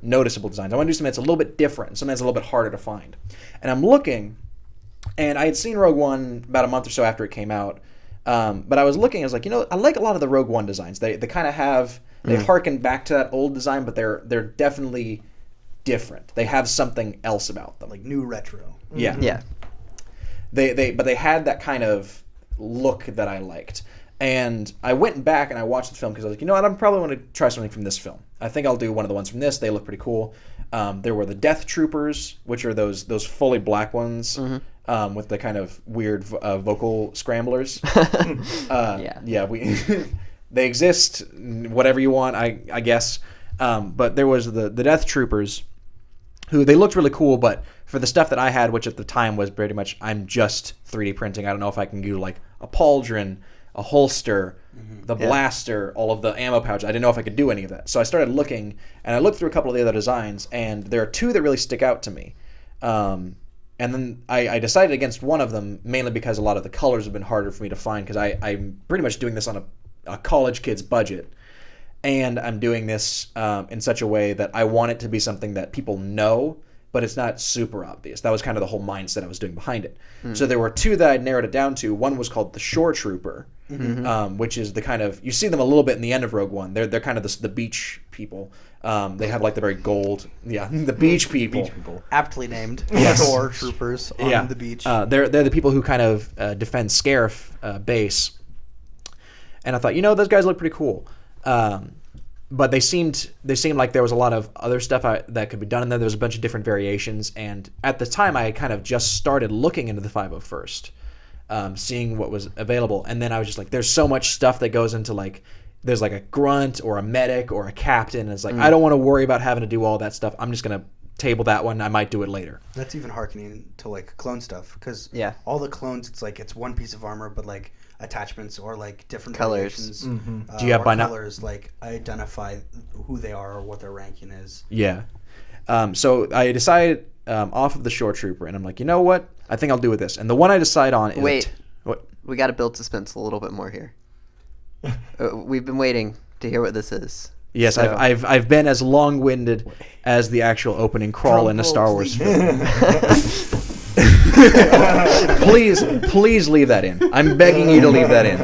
noticeable designs. I want to do something that's a little bit different, something that's a little bit harder to find. And I'm looking, and I had seen Rogue One about a month or so after it came out. But I was looking, I was like, I like a lot of the Rogue One designs. They kind of have, they harken back to that old design, but they're definitely different. They have something else about them. Like new retro. Yeah. Yeah. But they had that kind of look that I liked. And I went back and I watched the film because I was like, you know what, I'm probably going to try something from this film. I think I'll do one of the ones from this. They look pretty cool. There were the Death Troopers, which are those fully black ones with the kind of weird vocal scramblers. We they exist, whatever you want, I guess. But there was the Death Troopers, who they looked really cool, but for the stuff that I had, which at the time was pretty much, I'm just 3D printing. I don't know if I can do like a pauldron, a holster, the blaster, all of the ammo pouch. I didn't know if I could do any of that. So I started looking, and I looked through a couple of the other designs, and there are two that really stick out to me. And then I decided against one of them, mainly because a lot of the colors have been harder for me to find, because I'm pretty much doing this on a college kid's budget. And I'm doing this in such a way that I want it to be something that people know, but it's not super obvious. That was kind of the whole mindset I was doing behind it. So there were two that I narrowed it down to. One was called the Shore Trooper, which is the kind of, you see them a little bit in the end of Rogue One. They're kind of the beach people. They have like the very gold, the beach people. Beach people. Aptly named. Yes. Shore Troopers on the beach. They're the people who kind of defend Scarif base. And I thought, those guys look pretty cool. But they seemed like there was a lot of other stuff that could be done in there. There was a bunch of different variations, and at the time I kind of just started looking into the 501st, seeing what was available, and then I was just like, there's so much stuff that goes into like, there's like a grunt or a medic or a captain, and it's like, I don't want to worry about having to do all that stuff. I'm just gonna table that one. I might do it later. That's even harkening to like clone stuff, because all the clones, it's like it's one piece of armor, but like attachments or like different colors. Do you have colors like identify who they are or what their ranking is? Yeah. So I decided off of the Shore Trooper, and I'm like, you know what? I think I'll do with this. And the one I decide on is Wait. What? We got to build suspense a little bit more here. We've been waiting to hear what this is. Yes, so. I've been as long-winded as the actual opening crawl in a Star Wars film. Please leave that in. I'm begging you to leave that in.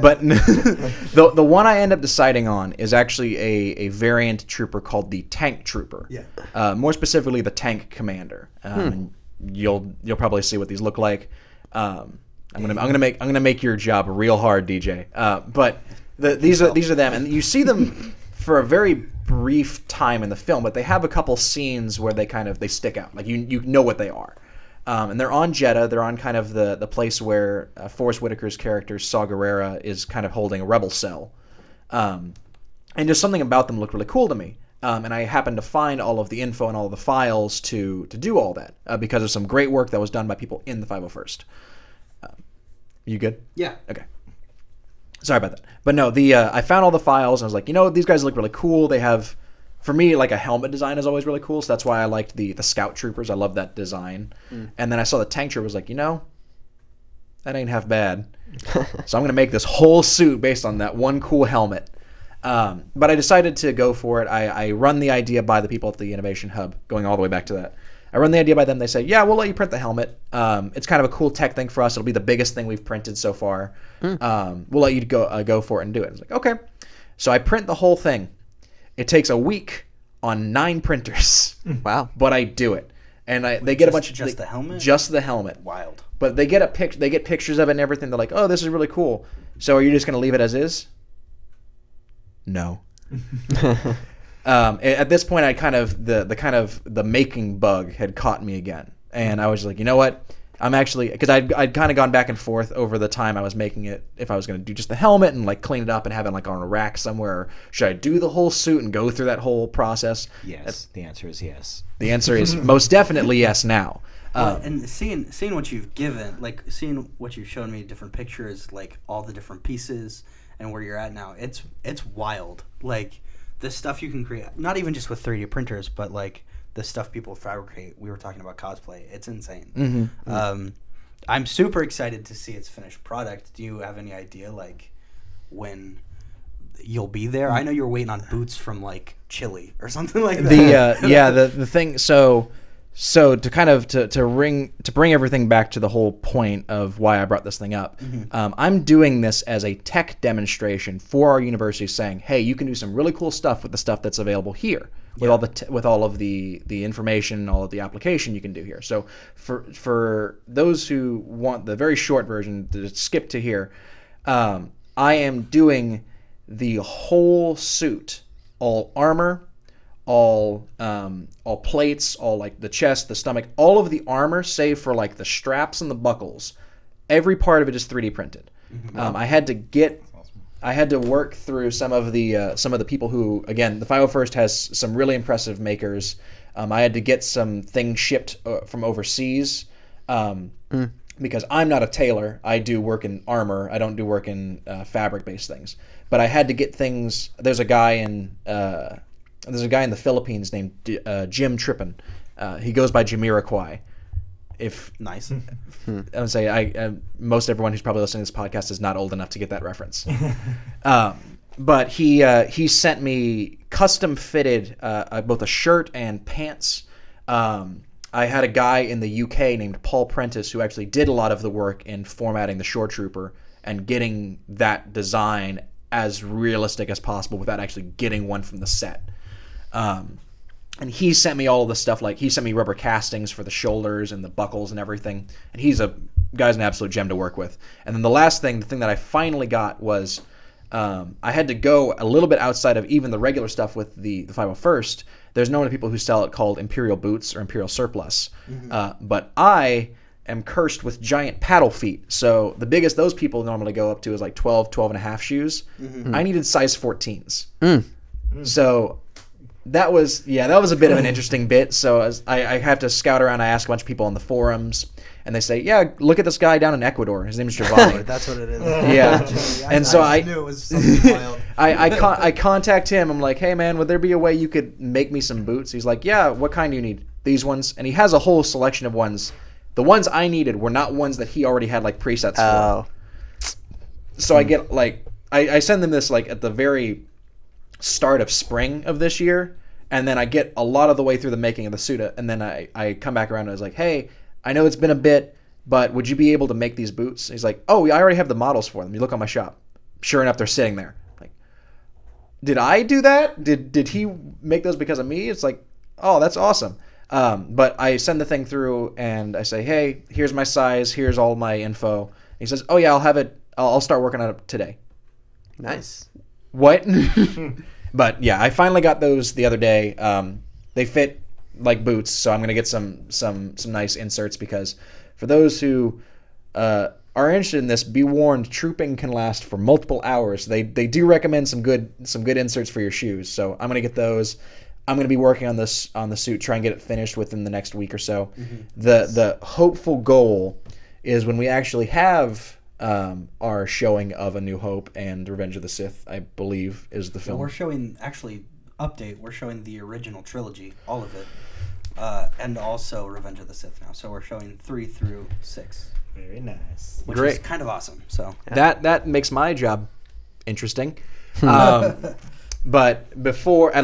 But the one I end up deciding on is actually a variant trooper called the Tank Trooper. Yeah. More specifically, the Tank Commander. And you'll probably see what these look like. I'm gonna make your job real hard, DJ. But these are them, and you see them for a very brief time in the film, but they have a couple scenes where they stick out. Like you know what they are. And they're on Jeddah. They're on kind of the place where Forrest Whitaker's character Saw Gerrera is kind of holding a rebel cell. And just something about them looked really cool to me. And I happened to find all of the info and all of the files to do all that because of some great work that was done by people in the 501st. You good? Yeah. Okay. Sorry about that. But no, I found all the files, and I was like, these guys look really cool. They have, for me, like a helmet design is always really cool, so that's why I liked the Scout Troopers. I love that design. And then I saw the Tank Trooper, was like, that ain't half bad. So I'm going to make this whole suit based on that one cool helmet. But I decided to go for it. I run the idea by the people at the Innovation Hub, going all the way back to that. I run the idea by them. They say, yeah, we'll let you print the helmet. It's kind of a cool tech thing for us. It'll be the biggest thing we've printed so far. We'll let you go for it and do it. I was like, okay. So I print the whole thing. It takes a week on 9 printers. Wow. But I do it. And they get a bunch of... Just the helmet? Just the helmet. Wild. But they get pictures of it and everything. They're like, oh, this is really cool. So are you just going to leave it as is? No. At this point, I kind of the making bug had caught me again, and I was like, you know what? I'm actually, because I'd kind of gone back and forth over the time I was making it, if I was going to do just the helmet and like clean it up and have it like on a rack somewhere, or should I do the whole suit and go through that whole process? Yes, the answer is yes. The answer is most definitely yes now. And seeing what you've given, like seeing what you've shown me, different pictures, like all the different pieces and where you're at now, it's wild. Like the stuff you can create, not even just with 3D printers, but like the stuff people fabricate. We were talking about cosplay. It's insane. I'm super excited to see its finished product. Do you have any idea like when you'll be there? I know you're waiting on boots from like Chile or something like that. The thing. So So to kind of to bring everything back to the whole point of why I brought this thing up, I'm doing this as a tech demonstration for our university, saying, hey, you can do some really cool stuff with the stuff that's available here, with all of the information, all of the application you can do here. So for those who want the very short version, to skip to here, I am doing the whole suit, all armor, all plates, all like the chest, the stomach, all of the armor, save for like the straps and the buckles. Every part of it is 3D printed. I had to work through some of the people who, again, the 501st has some really impressive makers. I had to get some things shipped from overseas because I'm not a tailor. I do work in armor. I don't do work in fabric-based things. But I had to get things. There's a guy in the Philippines named Jim Trippin. He goes by Jamiroquai. Nice. I would say most everyone who's probably listening to this podcast is not old enough to get that reference. But he sent me custom fitted both a shirt and pants. I had a guy in the UK named Paul Prentice who actually did a lot of the work in formatting the Shore Trooper and getting that design as realistic as possible without actually getting one from the set. And he sent me all of the stuff, like he sent me rubber castings for the shoulders and the buckles and everything. And guy's an absolute gem to work with. And then the thing that I finally got was I had to go a little bit outside of even the regular stuff with the 501st. There's known to people who sell it called Imperial Boots or Imperial Surplus. But I am cursed with giant paddle feet. So the biggest those people normally go up to is like 12 and a half shoes. I needed size 14s. So that was a bit of an interesting bit. So I have to scout around. I ask a bunch of people on the forums, and they say, "Yeah, look at this guy down in Ecuador. His name is Giovanni." That's what it is. Yeah, and so I knew it was something wild. I contact him. I'm like, "Hey man, would there be a way you could make me some boots?" He's like, "Yeah, what kind do you need?" These ones, and he has a whole selection of ones. The ones I needed were not ones that he already had like presets for. So I get like I send them this like at the very start of spring of this year, and then I get a lot of the way through the making of the suit, and then I come back around and I was like, hey, I know it's been a bit, but would you be able to make these boots? He's like, oh, I already have the models for them. You look on my shop. Sure enough, they're sitting there. Like, did I do that? Did he make those because of me? It's like, oh, that's awesome. But I send the thing through and I say, hey, here's my size, here's all my info. And he says, oh yeah, I'll have it. I'll start working on it today. Nice. What? But yeah, I finally got those the other day. They fit like boots, so I'm gonna get some nice inserts, because for those who are interested in this, be warned, trooping can last for multiple hours. They do recommend some good inserts for your shoes, so I'm gonna get those. I'm gonna be working on the suit, try and get it finished within the next week or so. The hopeful goal is when we actually have our showing of A New Hope and Revenge of the Sith, I believe, is the film. We're showing, we're showing the original trilogy, all of it, and also Revenge of the Sith now. So we're showing 3 through 6. Very nice. Which is kind of awesome. So that makes my job interesting. But before A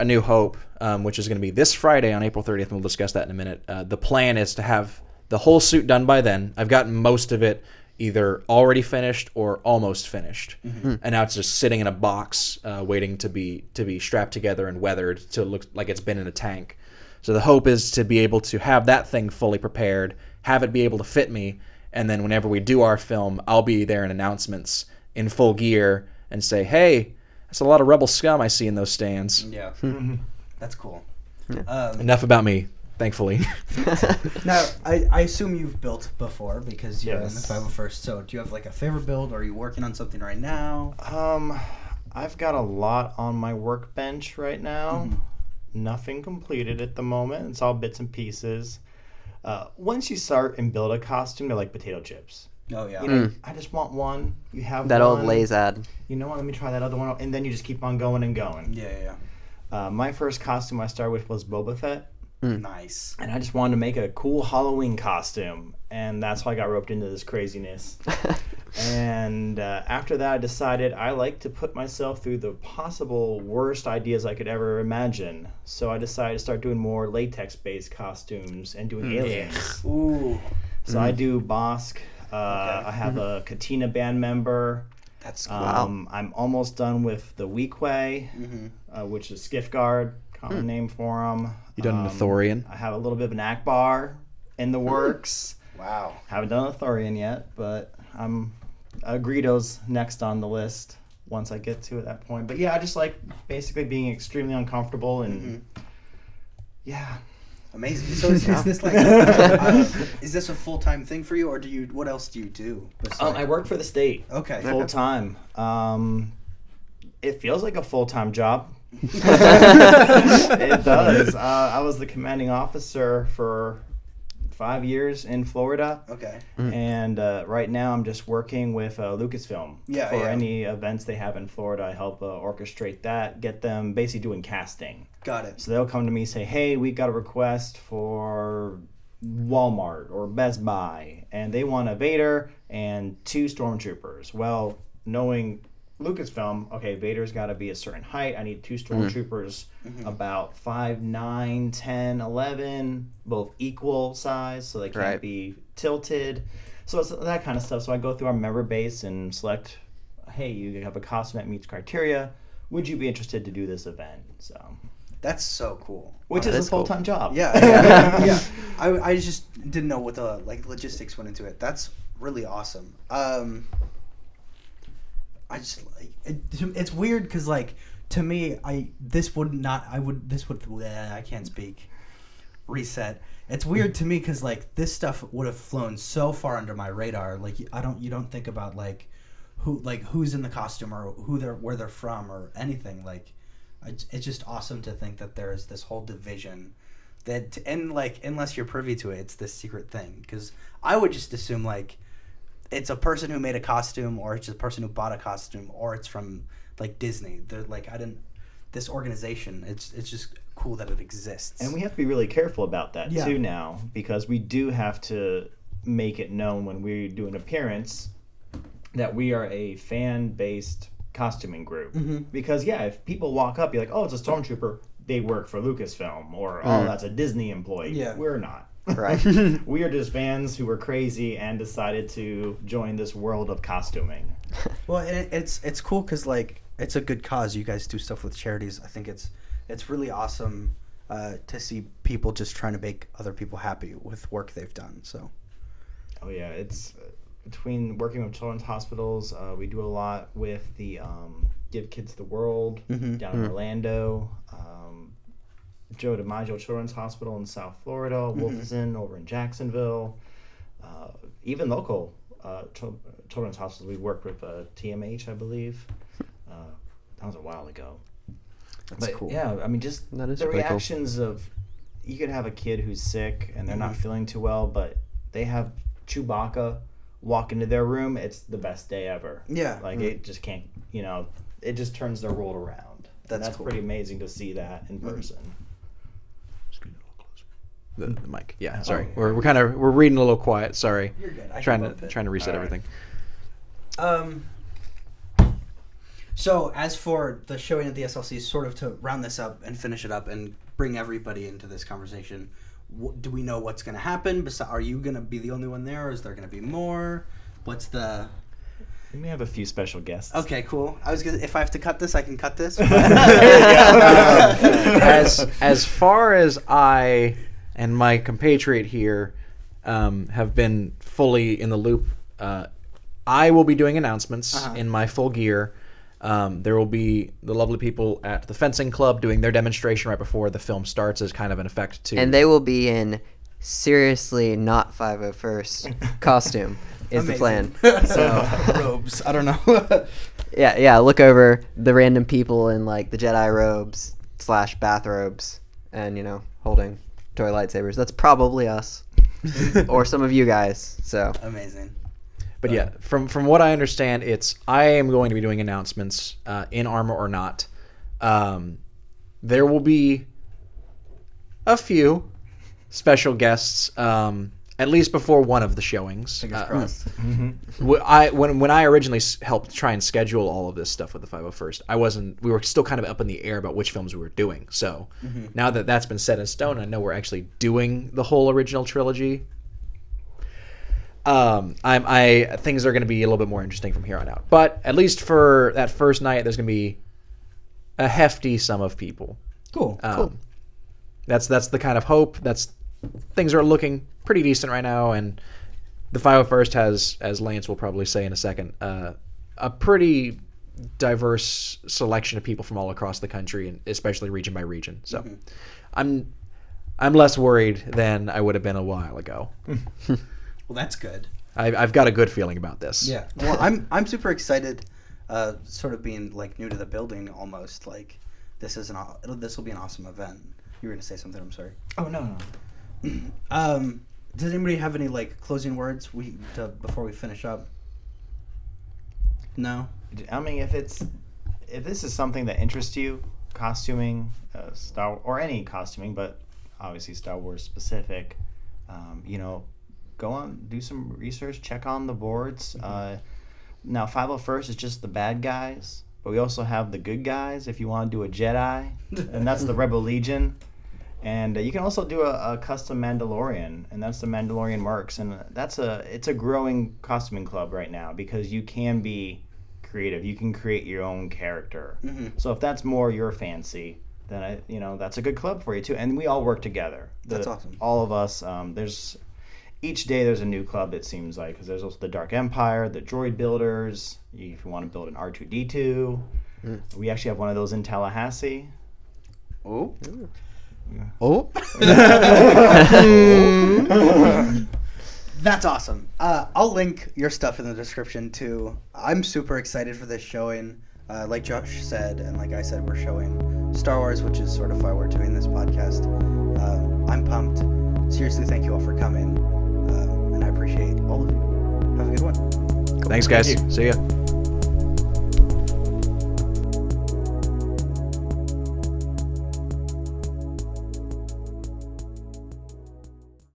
New Hope, which is going to be this Friday on April 30th, and we'll discuss that in a minute, the plan is to have the whole suit done by then. I've gotten most of it either already finished or almost finished, and now it's just sitting in a box, waiting to be strapped together and weathered to look like it's been in a tank. So the hope is to be able to have that thing fully prepared, have it be able to fit me, and then whenever we do our film, I'll be there in announcements in full gear and say, hey, that's a lot of rebel scum I see in those stands. Yeah. That's cool. Enough about me, thankfully. Now, I assume you've built before because you're in the Yes. 501st. So do you have like a favorite build, or are you working on something right now? I've got a lot on my workbench right now. Nothing completed at the moment. It's all bits and pieces. Once you start and build a costume, they're like potato chips. Oh, yeah. You know, I just want one. You have That one. old Lay's ad. You know what? Let me try that other one. And then you just keep on going and going. Yeah. My first costume I started with was Boba Fett. Nice. And I just wanted to make a cool Halloween costume. And that's how I got roped into this craziness. And after that, I decided I like to put myself through the possible worst ideas I could ever imagine. So I decided to start doing more latex-based costumes and doing aliens. Ooh. So I do Bosk. I have a Katina band member. That's cool. I'm almost done with the Weequay, which is Skiffguard, common name for him. You done an Athorian? I have a little bit of an Akbar in the works. Wow. Haven't done a Thorian yet, but I'm Greedo's next on the list once I get to that point. But yeah, I just like basically being extremely uncomfortable and yeah. Amazing. So is this like is this a full-time thing for you, or do you? What else do you do? I work for the state. Okay. Full time. It feels like a full-time job. It does. I was the commanding officer for 5 years in Florida. Okay. And right now I'm just working with Lucasfilm for any events they have in Florida. I help orchestrate that, get them basically doing casting. Got it. So they'll come to me and say, hey, we got a request for Walmart or Best Buy, and they want a Vader and 2 stormtroopers. Well, knowing Lucasfilm, okay, Vader's got to be a certain height. I need 2 stormtroopers about 5'9", 10, 11, both equal size, so they can't be tilted. So it's that kind of stuff. So I go through our member base and select, hey, you have a costume that meets criteria. Would you be interested to do this event? So that's so cool. Which is a full-time job. Yeah. Yeah. I just didn't know what the logistics went into it. That's really awesome. I just it's weird because to me I can't speak. Reset. It's weird to me because this stuff would have flown so far under my radar. You don't think about who's in the costume or where they're from or anything. It's just awesome to think that there is this whole division that unless you're privy to it, it's this secret thing. Because I would just assume it's a person who made a costume, or it's just a person who bought a costume, or it's from Disney. They're this organization. It's just cool that it exists. And we have to be really careful about that too now, because we do have to make it known when we do an appearance that we are a fan-based costuming group. Because if people walk up, you're like, oh, it's a stormtrooper, they work for Lucasfilm, or oh, that's a Disney employee. Yeah, we're not. Right. We are just fans who were crazy and decided to join this world of costuming. Well, it's cool because it's a good cause. You guys do stuff with charities. I think it's really awesome to see people just trying to make other people happy with work they've done. So. Oh yeah, it's between working with children's hospitals. We do a lot with the Give Kids the World down in Orlando. Joe DiMaggio Children's Hospital in South Florida, Wolfson over in Jacksonville, even local children's hospitals. We worked with TMH, I believe. That was a while ago. That's cool. Yeah, I mean, just the reactions of, you could have a kid who's sick and they're not feeling too well, but they have Chewbacca walk into their room. It's the best day ever. Yeah. It just can't, it just turns their world around. That's cool. Pretty amazing to see that in person. The mic. Yeah, sorry. We're reading a little quiet. Sorry. You're good. Trying to reset everything. So as for the showing at the SLC, sort of to round this up and finish it up and bring everybody into this conversation, do we know what's going to happen? Are you going to be the only one there, or is there going to be more? What's the... We may have a few special guests. Okay, cool. If I have to cut this, I can cut this. As far as I and my compatriot here have been fully in the loop, I will be doing announcements in my full gear. There will be the lovely people at the fencing club doing their demonstration right before the film starts as kind of an effect to... And they will be in seriously not 501st costume is the plan. So robes. I don't know. Yeah, look over the random people in the Jedi robes / bathrobes and, holding toy lightsabers. That's probably us. Or some of you guys. So amazing. But yeah, from what I understand, I am going to be doing announcements in armor or not. There will be a few special guests. at least before one of the showings. Fingers crossed. When I originally helped try and schedule all of this stuff with the 501st, we were still kind of up in the air about which films we were doing. So now that that's been set in stone, I know we're actually doing the whole original trilogy. Things are going to be a little bit more interesting from here on out. But at least for that first night, there's going to be a hefty sum of people. Cool. That's the kind of hope. Things are looking pretty decent right now, and the 501st has, as Lance will probably say in a second, a pretty diverse selection of people from all across the country, and especially region by region. So, I'm less worried than I would have been a while ago. Well, that's good. I've got a good feeling about this. Yeah. Well, I'm super excited. Sort of being like new to the building, almost like this will be an awesome event. You were gonna say something. I'm sorry. Oh no. Does anybody have any like closing words before we finish up? No. I mean, if this is something that interests you, costuming, or any costuming, but obviously Star Wars specific, go on, do some research, check on the boards. Now 501st is just the bad guys, but we also have the good guys if you want to do a Jedi, and that's the Rebel Legion. And you can also do a custom Mandalorian, and that's the Mandalorian Mercs, and it's a growing costuming club right now because you can be creative. You can create your own character. So if that's more your fancy, then that's a good club for you too. And we all work together. That's awesome. All of us. Each day there's a new club, it seems like, because there's also the Dark Empire, the Droid Builders, if you want to build an R2-D2. We actually have one of those in Tallahassee. Oh. Yeah. Oh. That's awesome. I'll link your stuff in the description too. I'm super excited for this showing. Like Josh said, and like I said, we're showing Star Wars, which is sort of why we're doing this podcast. I'm pumped. Seriously, thank you all for coming. And I appreciate all of you. Have a good one. Thanks, guys. See ya.